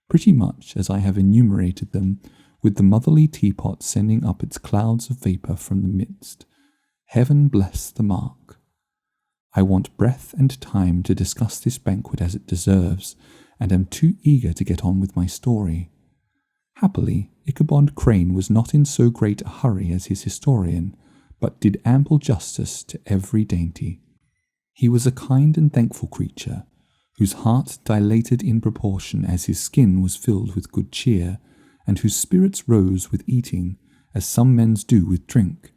pretty much as I have enumerated them, with the motherly teapot sending up its clouds of vapour from the midst. Heaven bless the mark. I want breath and time to discuss this banquet as it deserves, and am too eager to get on with my story. Happily, Ichabod Crane was not in so great a hurry as his historian, but did ample justice to every dainty. He was a kind and thankful creature, whose heart dilated in proportion as his skin was filled with good cheer, and whose spirits rose with eating, as some men's do with drink.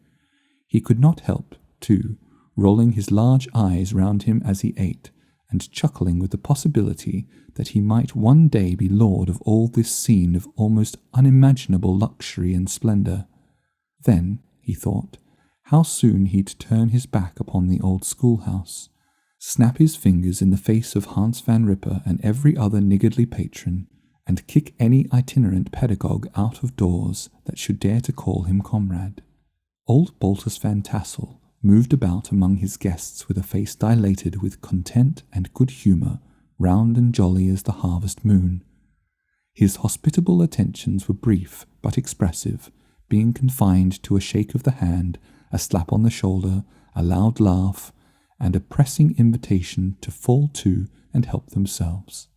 He could not help, too, rolling his large eyes round him as he ate, and chuckling with the possibility that he might one day be lord of all this scene of almost unimaginable luxury and splendour. Then, he thought, how soon he'd turn his back upon the old schoolhouse, snap his fingers in the face of Hans Van Ripper and every other niggardly patron, and kick any itinerant pedagogue out of doors that should dare to call him comrade. Old Baltus Van Tassel moved about among his guests with a face dilated with content and good humour, round and jolly as the harvest moon. His hospitable attentions were brief but expressive, being confined to a shake of the hand, a slap on the shoulder, a loud laugh, and a pressing invitation to fall to and help themselves.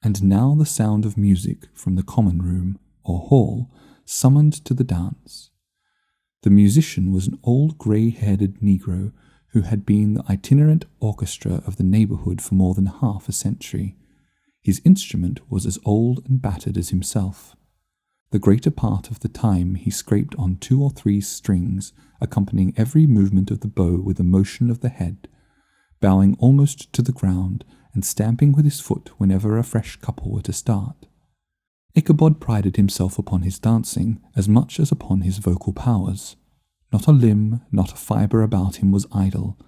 And now the sound of music from the common room, or hall, summoned to the dance. The musician was an old grey-headed negro who had been the itinerant orchestra of the neighbourhood for more than half a century. His instrument was as old and battered as himself. The greater part of the time he scraped on 2 or 3 strings, accompanying every movement of the bow with a motion of the head, bowing almost to the ground and stamping with his foot whenever a fresh couple were to start. Ichabod prided himself upon his dancing as much as upon his vocal powers. Not a limb, not a fibre about him was idle,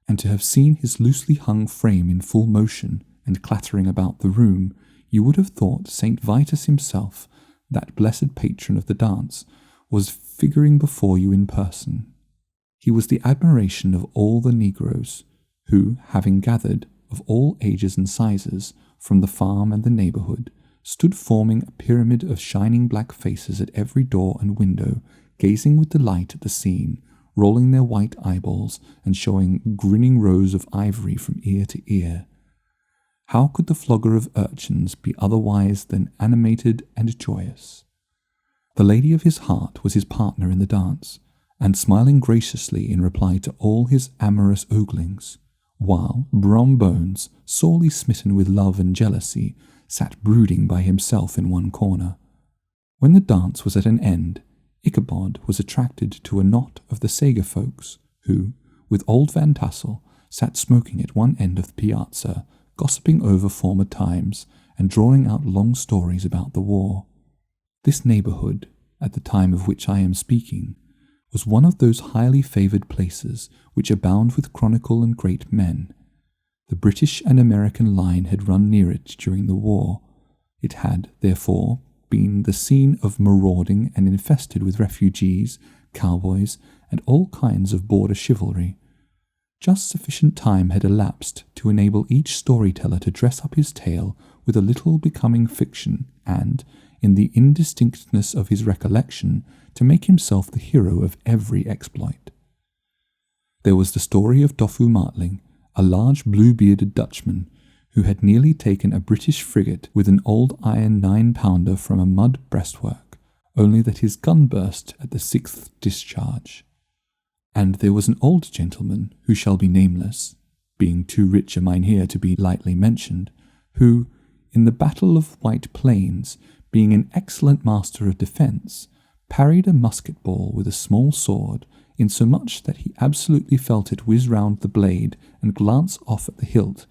and to have seen his loosely hung frame in full motion and clattering about the room, you would have thought St. Vitus himself, that blessed patron of the dance, was figuring before you in person. He was the admiration of all the negroes, who, having gathered, of all ages and sizes, from the farm and the neighbourhood, stood forming a pyramid of shining black faces at every door and window, gazing with delight at the scene, rolling their white eyeballs and showing grinning rows of ivory from ear to ear. How could the flogger of urchins be otherwise than animated and joyous? The lady of his heart was his partner in the dance, and smiling graciously in reply to all his amorous oglings, while Brom Bones, sorely smitten with love and jealousy, sat brooding by himself in one corner. When the dance was at an end, Ichabod was attracted to a knot of the Sager folks, who, with old Van Tassel, sat smoking at one end of the piazza, gossiping over former times and drawing out long stories about the war. This neighbourhood, at the time of which I am speaking, was one of those highly favoured places which abound with chronicle and great men. The British and American line had run near it during the war. It had, therefore, been the scene of marauding and infested with refugees, cowboys, and all kinds of border chivalry. Just sufficient time had elapsed to enable each storyteller to dress up his tale with a little becoming fiction and, in the indistinctness of his recollection, to make himself the hero of every exploit. There was the story of Doffu Martling, a large blue-bearded Dutchman, who had nearly taken a British frigate with an old iron 9-pounder from a mud breastwork, only that his gun burst at the 6th discharge. And there was an old gentleman, who shall be nameless, being too rich a mynheer to be lightly mentioned, who, in the Battle of White Plains, being an excellent master of defence, parried a musket ball with a small sword, insomuch that he absolutely felt it whiz round the blade and glance off at the hilt,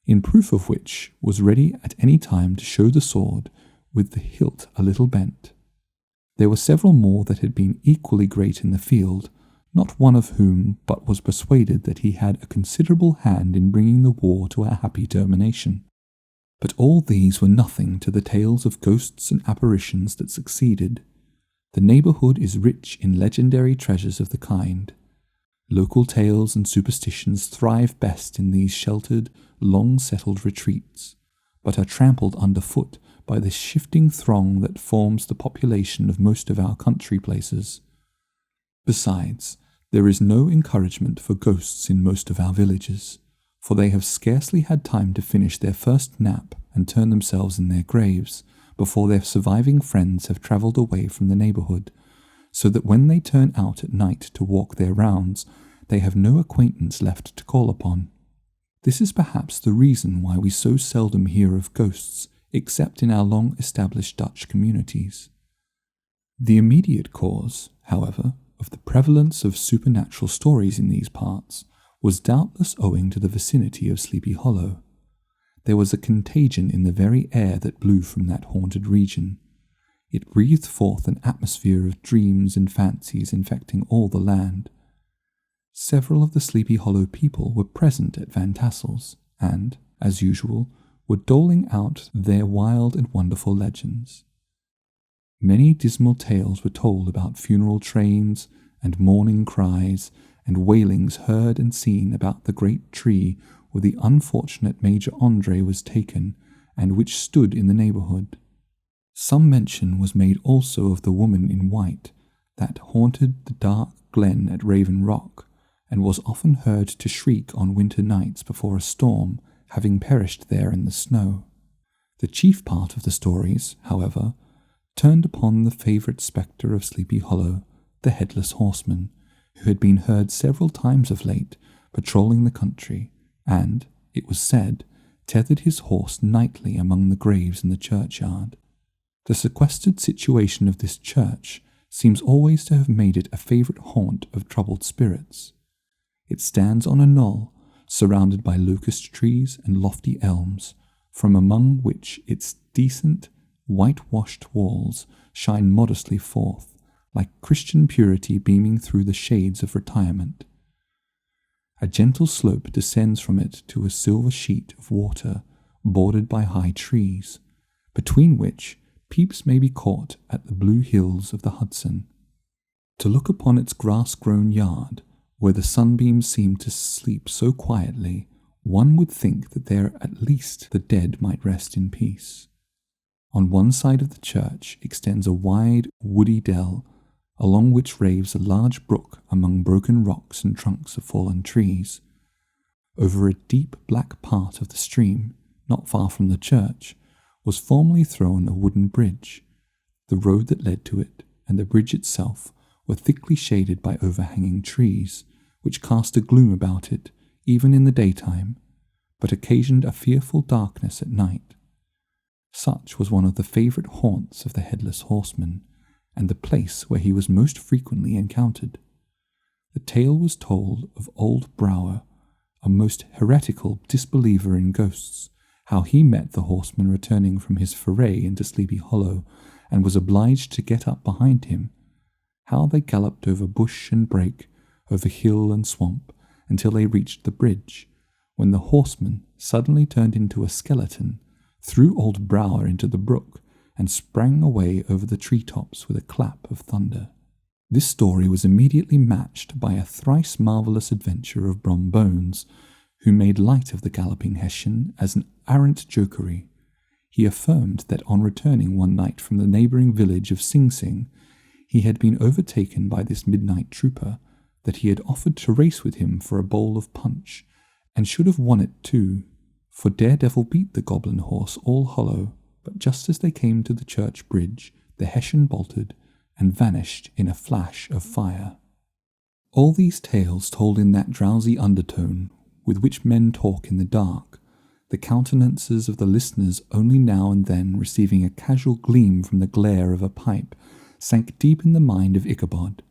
in proof of which was ready at any time to show the sword, with the hilt a little bent. There were several more that had been equally great in the field, not one of whom but was persuaded that he had a considerable hand in bringing the war to a happy termination. But all these were nothing to the tales of ghosts and apparitions that succeeded. The neighbourhood is rich in legendary treasures of the kind. Local tales and superstitions thrive best in these sheltered, long-settled retreats, but are trampled underfoot by the shifting throng that forms the population of most of our country places. Besides, there is no encouragement for ghosts in most of our villages, for they have scarcely had time to finish their first nap and turn themselves in their graves before their surviving friends have travelled away from the neighbourhood, so that when they turn out at night to walk their rounds, they have no acquaintance left to call upon. This is perhaps the reason why we so seldom hear of ghosts, except in our long-established Dutch communities. The immediate cause, however, of the prevalence of supernatural stories in these parts was doubtless owing to the vicinity of Sleepy Hollow. There was a contagion in the very air that blew from that haunted region. It breathed forth an atmosphere of dreams and fancies infecting all the land. Several of the Sleepy Hollow people were present at Van Tassel's, and, as usual, were doling out their wild and wonderful legends. Many dismal tales were told about funeral trains and mourning cries and wailings heard and seen about the great tree where the unfortunate Major Andre was taken and which stood in the neighborhood. Some mention was made also of the woman in white that haunted the dark glen at Raven Rock, and was often heard to shriek on winter nights before a storm, having perished there in the snow. The chief part of the stories, however, turned upon the favourite spectre of Sleepy Hollow, the Headless Horseman, who had been heard several times of late patrolling the country, and, it was said, tethered his horse nightly among the graves in the churchyard. The sequestered situation of this church seems always to have made it a favourite haunt of troubled spirits. It stands on a knoll, surrounded by locust trees and lofty elms, from among which its decent, whitewashed walls shine modestly forth, like Christian purity beaming through the shades of retirement. A gentle slope descends from it to a silver sheet of water bordered by high trees, between which peeps may be caught at the blue hills of the Hudson. To look upon its grass-grown yard, where the sunbeams seem to sleep so quietly, one would think that there at least the dead might rest in peace. On one side of the church extends a wide, woody dell, along which raves a large brook among broken rocks and trunks of fallen trees. Over a deep black part of the stream, not far from the church, was formerly thrown a wooden bridge. The road that led to it, and the bridge itself, were thickly shaded by overhanging trees, which cast a gloom about it, even in the daytime, but occasioned a fearful darkness at night. Such was one of the favourite haunts of the Headless Horseman, and the place where he was most frequently encountered. The tale was told of old Brower, a most heretical disbeliever in ghosts, how he met the horseman returning from his foray into Sleepy Hollow, and was obliged to get up behind him, how they galloped over bush and brake, over hill and swamp, until they reached the bridge, when the horseman suddenly turned into a skeleton, threw old Brower into the brook, and sprang away over the treetops with a clap of thunder. This story was immediately matched by a thrice marvellous adventure of Brom Bones, who made light of the galloping Hessian as an arrant jokery. He affirmed that on returning one night from the neighbouring village of Sing Sing, he had been overtaken by this midnight trooper, that he had offered to race with him for a bowl of punch, and should have won it too, for Daredevil beat the goblin horse all hollow, but just as they came to the church bridge, the Hessian bolted and vanished in a flash of fire. All these tales told in that drowsy undertone with which men talk in the dark, the countenances of the listeners only now and then receiving a casual gleam from the glare of a pipe, sank deep in the mind of Ichabod.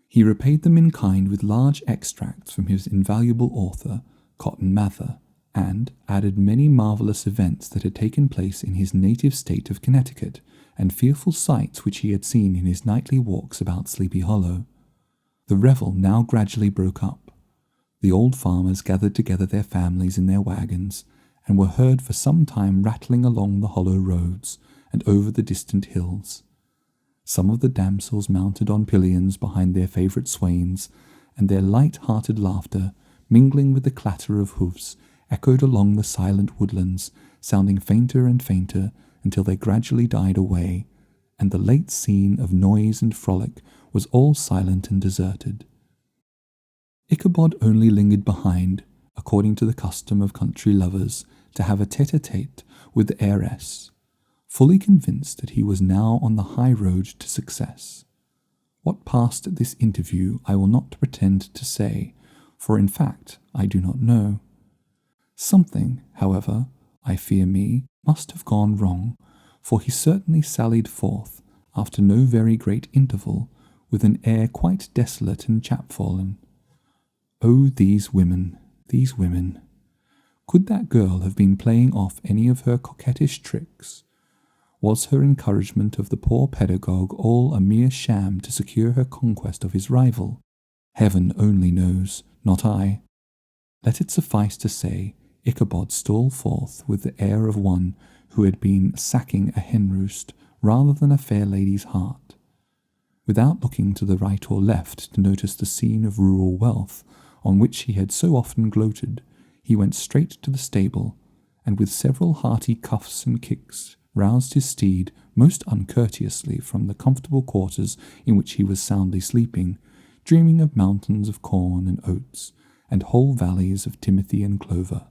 He repaid them in kind with large extracts from his invaluable author, Cotton Mather, and added many marvellous events that had taken place in his native state of Connecticut, and fearful sights which he had seen in his nightly walks about Sleepy Hollow. The revel now gradually broke up. The old farmers gathered together their families in their wagons, and were heard for some time rattling along the hollow roads and over the distant hills. Some of the damsels mounted on pillions behind their favourite swains, and their light-hearted laughter, mingling with the clatter of hoofs, echoed along the silent woodlands, sounding fainter and fainter until they gradually died away, and the late scene of noise and frolic was all silent and deserted. Ichabod only lingered behind, according to the custom of country lovers, to have a tete-a-tete with the heiress, fully convinced that he was now on the high road to success. What passed at this interview I will not pretend to say, for in fact I do not know. Something, however, I fear me, must have gone wrong, for he certainly sallied forth, after no very great interval, with an air quite desolate and chapfallen. Oh, these women, these women! Could that girl have been playing off any of her coquettish tricks? Was her encouragement of the poor pedagogue all a mere sham to secure her conquest of his rival? Heaven only knows, not I. Let it suffice to say, Ichabod stole forth with the air of one who had been sacking a hen roost rather than a fair lady's heart. Without looking to the right or left to notice the scene of rural wealth on which he had so often gloated, he went straight to the stable, and with several hearty cuffs and kicks roused his steed most uncourteously from the comfortable quarters in which he was soundly sleeping, dreaming of mountains of corn and oats, and whole valleys of timothy and clover.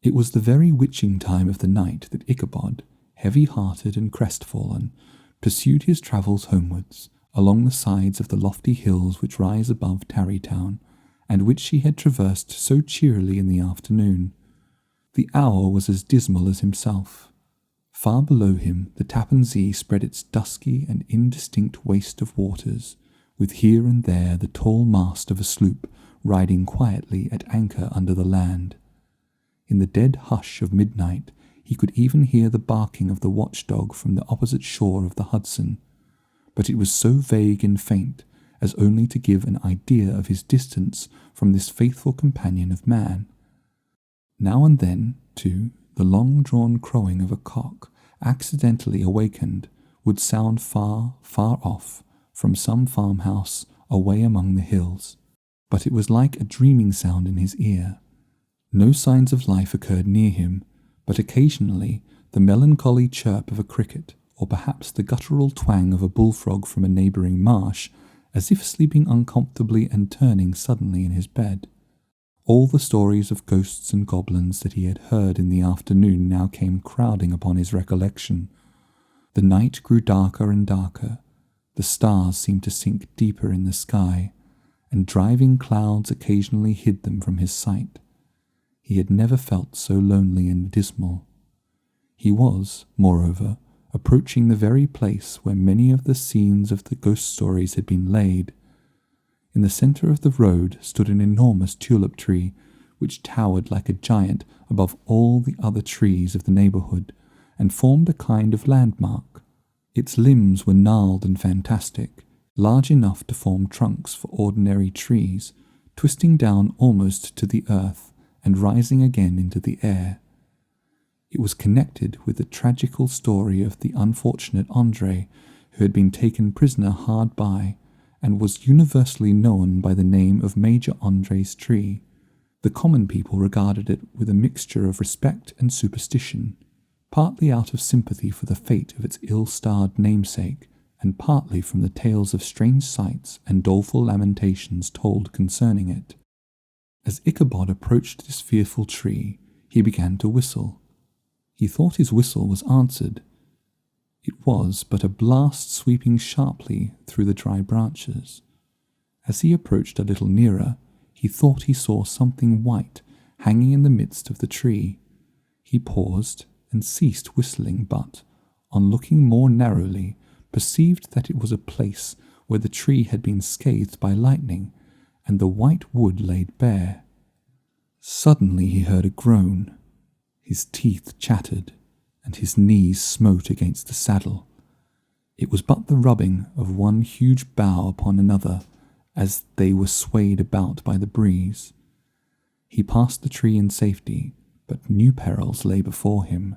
It was the very witching time of the night that Ichabod, heavy-hearted and crestfallen, pursued his travels homewards, along the sides of the lofty hills which rise above Tarrytown, and which he had traversed so cheerily in the afternoon. The hour was as dismal as himself. Far below him the Tappan Zee spread its dusky and indistinct waste of waters, with here and there the tall mast of a sloop riding quietly at anchor under the land. In the dead hush of midnight he could even hear the barking of the watchdog from the opposite shore of the Hudson, but it was so vague and faint as only to give an idea of his distance from this faithful companion of man. Now and then, too, the long-drawn crowing of a cock, accidentally awakened, would sound far, far off, from some farmhouse away among the hills, but it was like a dreaming sound in his ear. No signs of life occurred near him, but occasionally the melancholy chirp of a cricket, or perhaps the guttural twang of a bullfrog from a neighbouring marsh, as if sleeping uncomfortably and turning suddenly in his bed. All the stories of ghosts and goblins that he had heard in the afternoon now came crowding upon his recollection. The night grew darker and darker, the stars seemed to sink deeper in the sky, and driving clouds occasionally hid them from his sight. He had never felt so lonely and dismal. He was, moreover, approaching the very place where many of the scenes of the ghost stories had been laid. In the centre of the road stood an enormous tulip tree, which towered like a giant above all the other trees of the neighbourhood, and formed a kind of landmark. Its limbs were gnarled and fantastic, large enough to form trunks for ordinary trees, twisting down almost to the earth, and rising again into the air. It was connected with the tragical story of the unfortunate Andre, who had been taken prisoner hard by, and was universally known by the name of Major Andre's tree. The common people regarded it with a mixture of respect and superstition, partly out of sympathy for the fate of its ill-starred namesake, and partly from the tales of strange sights and doleful lamentations told concerning it. As Ichabod approached this fearful tree, he began to whistle. He thought his whistle was answered. It was but a blast sweeping sharply through the dry branches. As he approached a little nearer, he thought he saw something white hanging in the midst of the tree. He paused and ceased whistling, but, on looking more narrowly, perceived that it was a place where the tree had been scathed by lightning, and the white wood laid bare. Suddenly he heard a groan. His teeth chattered, and his knees smote against the saddle. It was but the rubbing of one huge bough upon another as they were swayed about by the breeze. He passed the tree in safety, but new perils lay before him.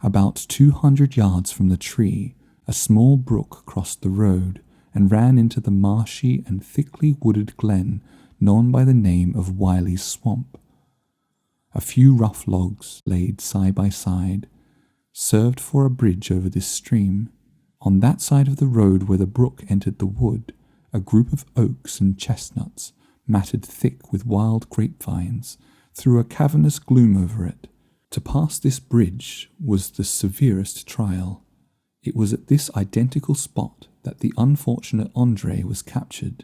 About 200 yards from the tree, a small brook crossed the road and ran into the marshy and thickly wooded glen known by the name of Wiley's Swamp. A few rough logs, laid side by side, served for a bridge over this stream. On that side of the road where the brook entered the wood, a group of oaks and chestnuts, matted thick with wild grapevines, threw a cavernous gloom over it. To pass this bridge was the severest trial. It was at this identical spot that the unfortunate Andre was captured,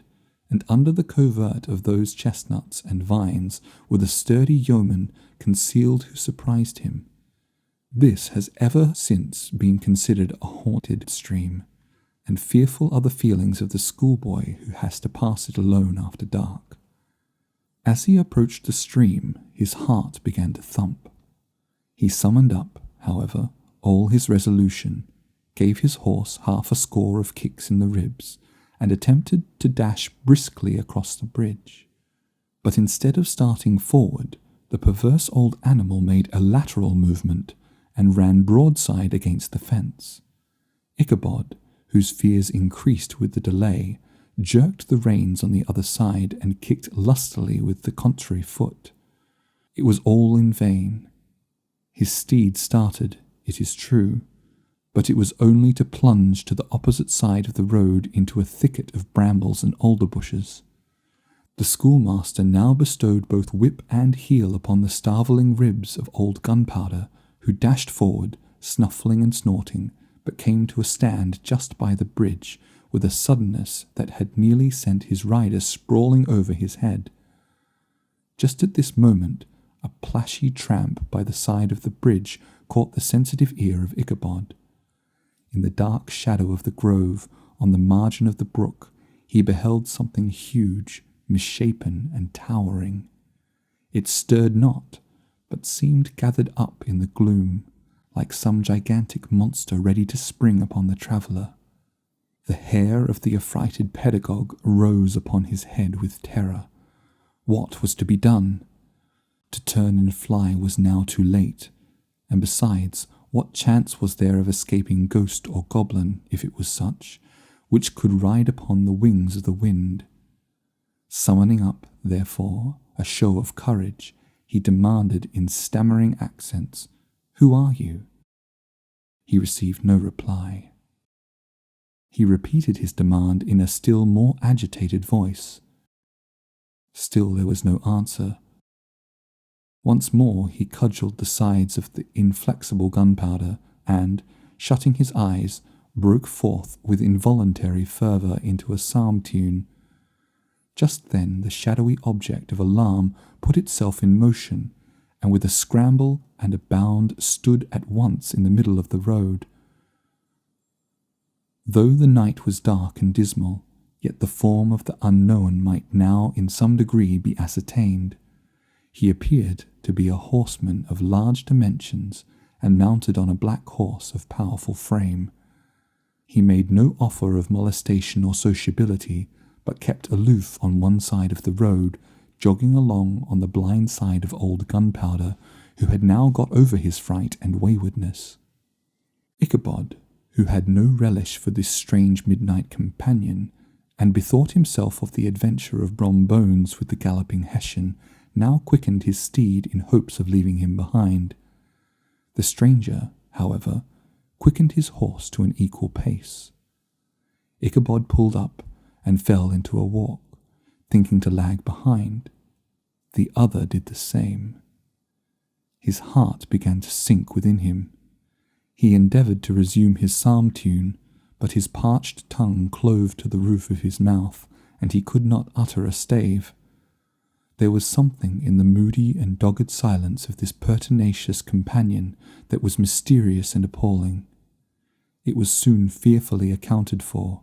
and under the covert of those chestnuts and vines were the sturdy yeomen concealed who surprised him. This has ever since been considered a haunted stream, and fearful are the feelings of the schoolboy who has to pass it alone after dark. As he approached the stream, his heart began to thump. He summoned up, however, all his resolution, gave his horse half a score of kicks in the ribs, and attempted to dash briskly across the bridge. But instead of starting forward, the perverse old animal made a lateral movement and ran broadside against the fence. Ichabod, whose fears increased with the delay, jerked the reins on the other side and kicked lustily with the contrary foot. It was all in vain. His steed started, it is true, but it was only to plunge to the opposite side of the road into a thicket of brambles and alder bushes. The schoolmaster now bestowed both whip and heel upon the starveling ribs of old Gunpowder, who dashed forward, snuffling and snorting, but came to a stand just by the bridge with a suddenness that had nearly sent his rider sprawling over his head. Just at this moment, a plashy tramp by the side of the bridge caught the sensitive ear of Ichabod. In the dark shadow of the grove, on the margin of the brook, he beheld something huge, misshapen and towering. It stirred not, but seemed gathered up in the gloom, like some gigantic monster ready to spring upon the traveller. The hair of the affrighted pedagogue rose upon his head with terror. What was to be done? To turn and fly was now too late, and besides, what chance was there of escaping ghost or goblin, if it was such, which could ride upon the wings of the wind? Summoning up, therefore, a show of courage, he demanded in stammering accents, "Who are you?" He received no reply. He repeated his demand in a still more agitated voice. Still there was no answer. Once more he cudgelled the sides of the inflexible Gunpowder, and, shutting his eyes, broke forth with involuntary fervour into a psalm tune. Just then the shadowy object of alarm put itself in motion, and with a scramble and a bound stood at once in the middle of the road. Though the night was dark and dismal, yet the form of the unknown might now in some degree be ascertained. He appeared to be a horseman of large dimensions and mounted on a black horse of powerful frame. He made no offer of molestation or sociability, but kept aloof on one side of the road, jogging along on the blind side of old Gunpowder, who had now got over his fright and waywardness. Ichabod, who had no relish for this strange midnight companion, and bethought himself of the adventure of Brom Bones with the galloping Hessian, now quickened his steed in hopes of leaving him behind. The stranger, however, quickened his horse to an equal pace. Ichabod pulled up and fell into a walk, thinking to lag behind. The other did the same. His heart began to sink within him. He endeavoured to resume his psalm tune, but his parched tongue clove to the roof of his mouth, and he could not utter a stave. There was something in the moody and dogged silence of this pertinacious companion that was mysterious and appalling. It was soon fearfully accounted for.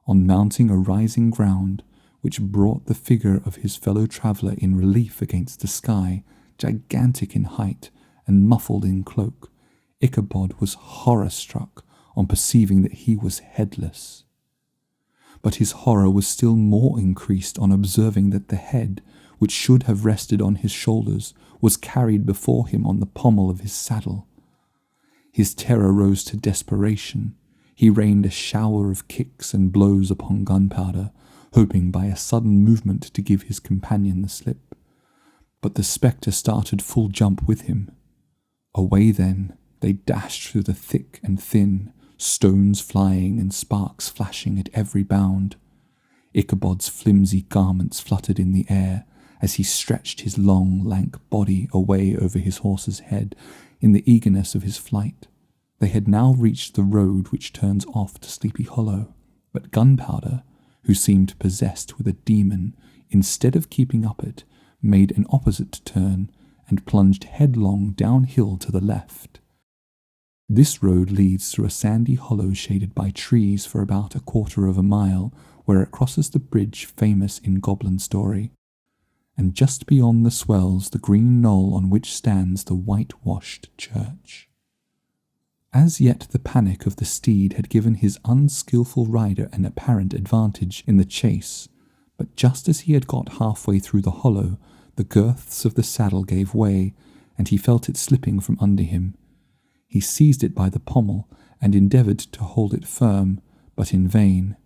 On mounting a rising ground, which brought the figure of his fellow traveller in relief against the sky, gigantic in height and muffled in cloak, Ichabod was horror-struck on perceiving that he was headless. But his horror was still more increased on observing that the head, which should have rested on his shoulders, was carried before him on the pommel of his saddle. His terror rose to desperation. He rained a shower of kicks and blows upon Gunpowder, hoping by a sudden movement to give his companion the slip. But the spectre started full jump with him. Away then they dashed through the thick and thin, stones flying and sparks flashing at every bound. Ichabod's flimsy garments fluttered in the air as he stretched his long, lank body away over his horse's head in the eagerness of his flight. They had now reached the road which turns off to Sleepy Hollow, but Gunpowder, who seemed possessed with a demon, instead of keeping up it, made an opposite turn and plunged headlong downhill to the left. This road leads through a sandy hollow shaded by trees for about 1/4 of a mile, where it crosses the bridge famous in goblin story, and just beyond the swells the green knoll on which stands the whitewashed church. As yet the panic of the steed had given his unskilful rider an apparent advantage in the chase, but just as he had got halfway through the hollow, The girths of the saddle gave way, and he felt it slipping from under him. He seized it by the pommel and endeavoured to hold it firm, but in vain,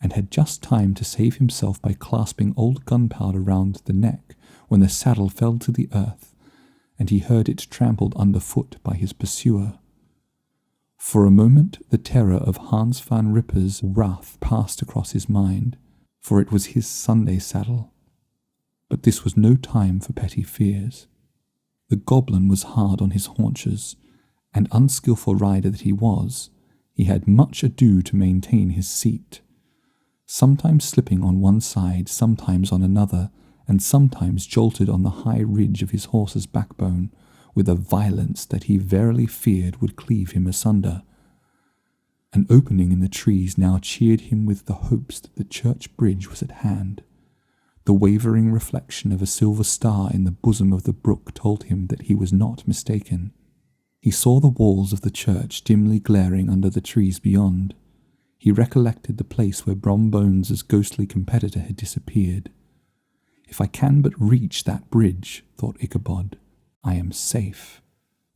and had just time to save himself by clasping old Gunpowder round the neck when the saddle fell to the earth, and he heard it trampled underfoot by his pursuer. For a moment the terror of Hans van Ripper's wrath passed across his mind, for it was his Sunday saddle. But this was no time for petty fears. The goblin was hard on his haunches, and unskilful rider that he was, he had much ado to maintain his seat, sometimes slipping on one side, sometimes on another, and sometimes jolted on the high ridge of his horse's backbone with a violence that he verily feared would cleave him asunder. An opening in the trees now cheered him with the hopes that the church bridge was at hand. The wavering reflection of a silver star in the bosom of the brook told him that he was not mistaken. He saw the walls of the church dimly glaring under the trees beyond. He recollected the place where Brombones's ghostly competitor had disappeared. If I can but reach that bridge, thought Ichabod, I am safe.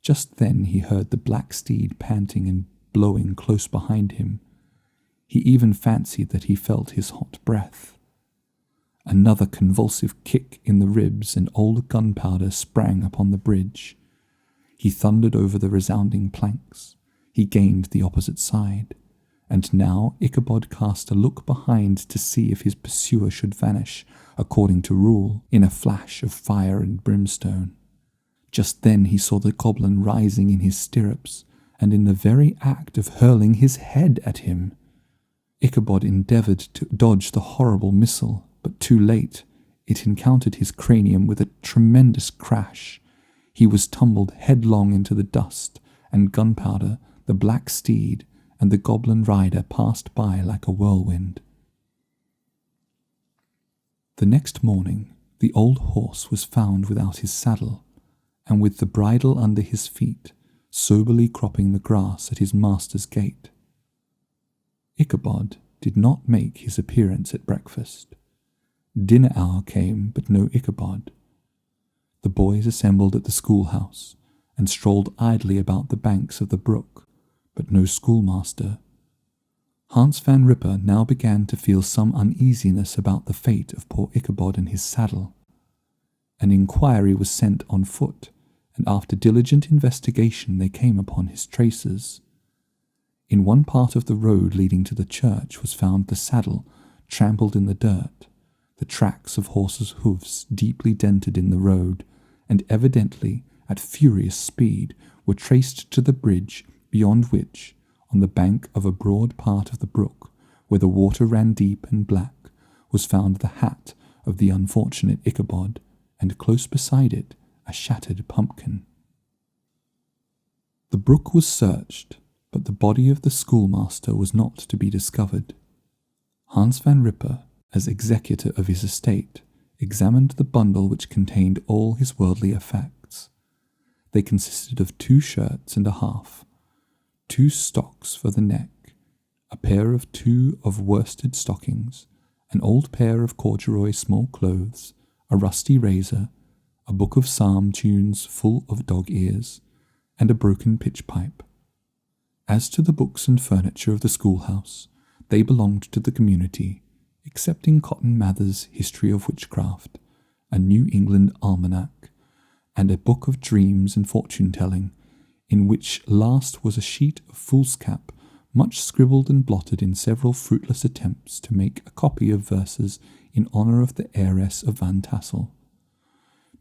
Just then he heard the black steed panting and blowing close behind him. He even fancied that he felt his hot breath. Another convulsive kick in the ribs, and old Gunpowder sprang upon the bridge. He thundered over the resounding planks. He gained the opposite side, and now Ichabod cast a look behind to see if his pursuer should vanish, according to rule, in a flash of fire and brimstone. Just then he saw the goblin rising in his stirrups, and in the very act of hurling his head at him. Ichabod endeavoured to dodge the horrible missile, but too late. It encountered his cranium with a tremendous crash. He was tumbled headlong into the dust, and Gunpowder, the black steed, and the goblin rider passed by like a whirlwind. The next morning the old horse was found without his saddle, and with the bridle under his feet, soberly cropping the grass at his master's gate. Ichabod did not make his appearance at breakfast. Dinner hour came, but no Ichabod. The boys assembled at the schoolhouse, and strolled idly about the banks of the brook, but no schoolmaster. Hans van Ripper now began to feel some uneasiness about the fate of poor Ichabod and his saddle. An inquiry was sent on foot, and after diligent investigation they came upon his traces. In one part of the road leading to the church was found the saddle trampled in the dirt, the tracks of horses' hoofs deeply dented in the road, and evidently at furious speed were traced to the bridge, beyond which, on the bank of a broad part of the brook, where the water ran deep and black, was found the hat of the unfortunate Ichabod, and close beside it a shattered pumpkin. The brook was searched, but the body of the schoolmaster was not to be discovered. Hans van Ripper, as executor of his estate, examined the bundle which contained all his worldly effects. They consisted of 2 shirts and a half, 2 stocks for the neck, a pair of 2 of worsted stockings, an old pair of corduroy small clothes, a rusty razor, a book of psalm tunes full of dog ears, and a broken pitch pipe. As to the books and furniture of the schoolhouse, they belonged to the community, excepting Cotton Mather's History of Witchcraft, a New England almanac, and a book of dreams and fortune-telling, in which last was a sheet of foolscap, much scribbled and blotted in several fruitless attempts to make a copy of verses in honour of the heiress of Van Tassel.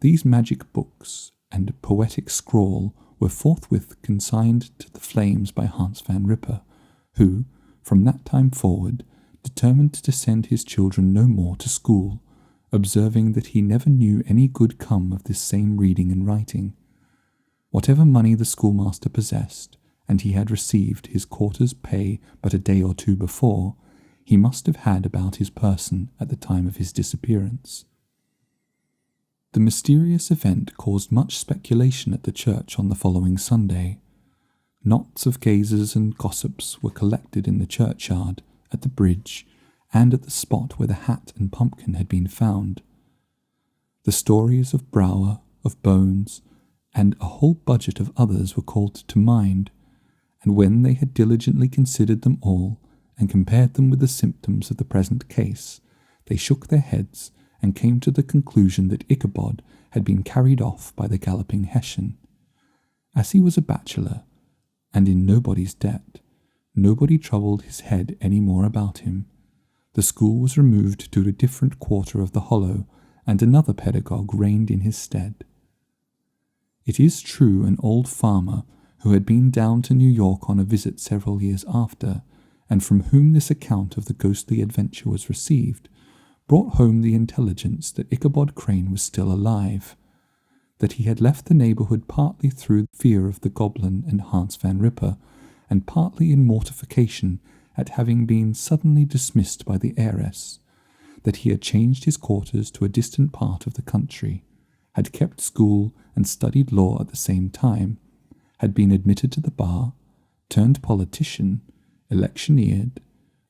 These magic books and poetic scrawl were forthwith consigned to the flames by Hans van Ripper, who, from that time forward, determined to send his children no more to school, observing that he never knew any good come of this same reading and writing. Whatever money the schoolmaster possessed, and he had received his quarter's pay but a day or 2 before, he must have had about his person at the time of his disappearance. The mysterious event caused much speculation at the church on the following Sunday. Knots of gazers and gossips were collected in the churchyard, at the bridge, and at the spot where the hat and pumpkin had been found. The stories of Brower, of Bones, and a whole budget of others were called to mind, and when they had diligently considered them all and compared them with the symptoms of the present case, they shook their heads and came to the conclusion that Ichabod had been carried off by the galloping Hessian. As he was a bachelor, and in nobody's debt, nobody troubled his head any more about him. The school was removed to a different quarter of the hollow, and another pedagogue reigned in his stead. It is true an old farmer, who had been down to New York on a visit several years after, and from whom this account of the ghostly adventure was received, brought home the intelligence that Ichabod Crane was still alive, that he had left the neighbourhood partly through fear of the goblin and Hans Van Ripper, and partly in mortification at having been suddenly dismissed by the heiress, that he had changed his quarters to a distant part of the country, had kept school and studied law at the same time, had been admitted to the bar, turned politician, electioneered,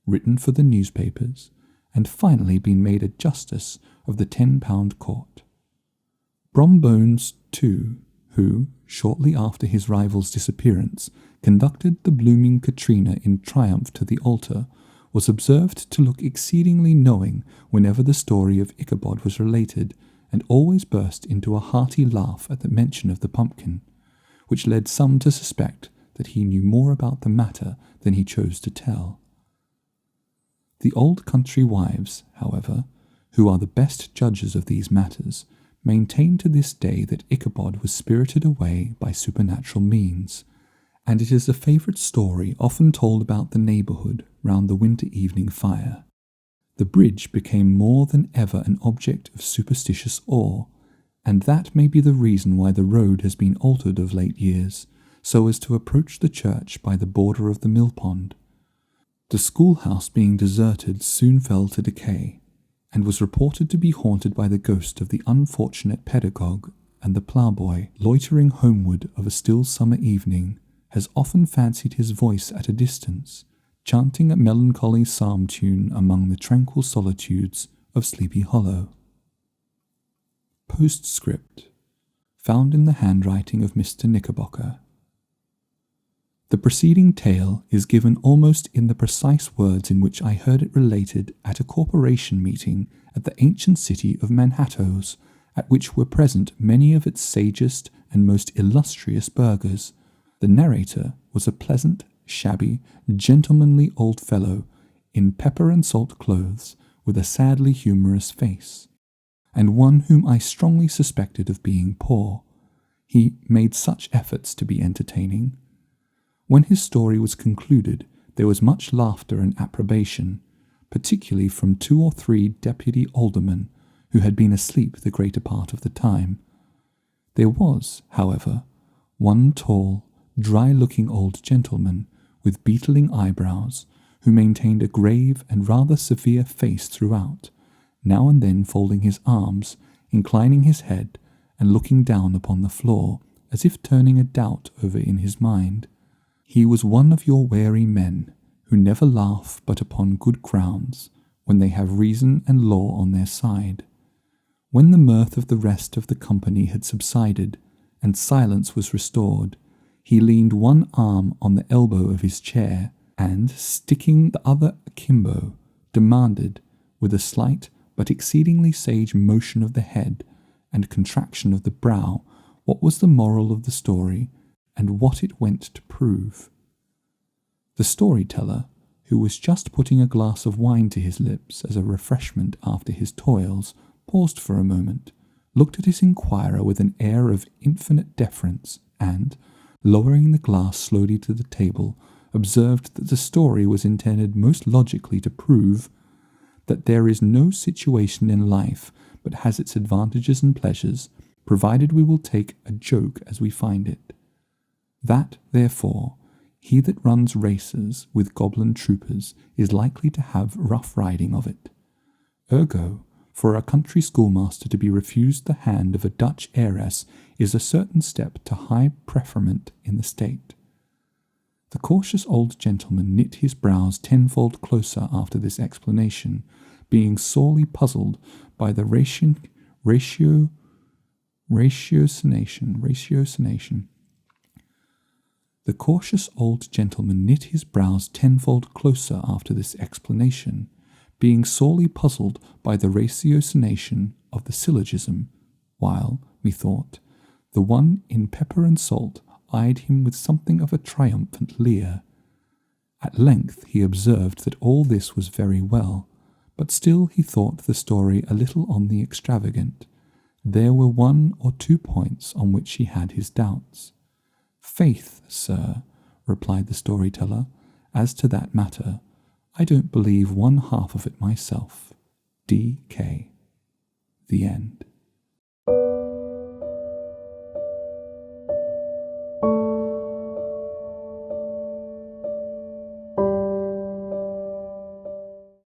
written for the newspapers, and finally been made a justice of the £10 court. Brombones, too, who, shortly after his rival's disappearance, conducted the blooming Katrina in triumph to the altar, was observed to look exceedingly knowing whenever the story of Ichabod was related, and always burst into a hearty laugh at the mention of the pumpkin, which led some to suspect that he knew more about the matter than he chose to tell. The old country wives, however, who are the best judges of these matters, maintain to this day that Ichabod was spirited away by supernatural means, and it is a favourite story often told about the neighbourhood round the winter evening fire. The bridge became more than ever an object of superstitious awe, and that may be the reason why the road has been altered of late years, so as to approach the church by the border of the mill pond. The schoolhouse being deserted soon fell to decay, and was reported to be haunted by the ghost of the unfortunate pedagogue, and the ploughboy, loitering homeward of a still summer evening, has often fancied his voice at a distance, chanting a melancholy psalm tune among the tranquil solitudes of Sleepy Hollow. Postscript, found in the handwriting of Mr. Knickerbocker. The preceding tale is given almost in the precise words in which I heard it related at a corporation meeting at the ancient city of Manhattoes, at which were present many of its sagest and most illustrious burghers. The narrator was a pleasant, shabby, gentlemanly old fellow, in pepper and salt clothes, with a sadly humorous face, and one whom I strongly suspected of being poor. He made such efforts to be entertaining. When his story was concluded, there was much laughter and approbation, particularly from 2 or 3 deputy aldermen, who had been asleep the greater part of the time. There was, however, one tall, dry-looking old gentleman, with beetling eyebrows, who maintained a grave and rather severe face throughout, now and then folding his arms, inclining his head, and looking down upon the floor, as if turning a doubt over in his mind. He was one of your wary men, who never laugh but upon good grounds, when they have reason and law on their side. When the mirth of the rest of the company had subsided, and silence was restored, he leaned one arm on the elbow of his chair, and, sticking the other akimbo, demanded, with a slight but exceedingly sage motion of the head and contraction of the brow, what was the moral of the story, and what it went to prove. The storyteller, who was just putting a glass of wine to his lips as a refreshment after his toils, paused for a moment, looked at his inquirer with an air of infinite deference, and, lowering the glass slowly to the table, observed that the story was intended most logically to prove that there is no situation in life but has its advantages and pleasures, provided we will take a joke as we find it. That, therefore, he that runs races with goblin troopers is likely to have rough riding of it. Ergo, for a country schoolmaster to be refused the hand of a Dutch heiress is a certain step to high preferment in the state. The cautious old gentleman knit his brows tenfold closer after this explanation, being sorely puzzled by the ratiocination. The cautious old gentleman knit his brows tenfold closer after this explanation, being sorely puzzled by the ratiocination of the syllogism, while, methought, the one in pepper and salt eyed him with something of a triumphant leer. At length he observed that all this was very well, but still he thought the story a little on the extravagant. There were 1 or 2 points on which he had his doubts. "Faith, sir," replied the storyteller, "as to that matter, I don't believe one half of it myself. D.K. The end.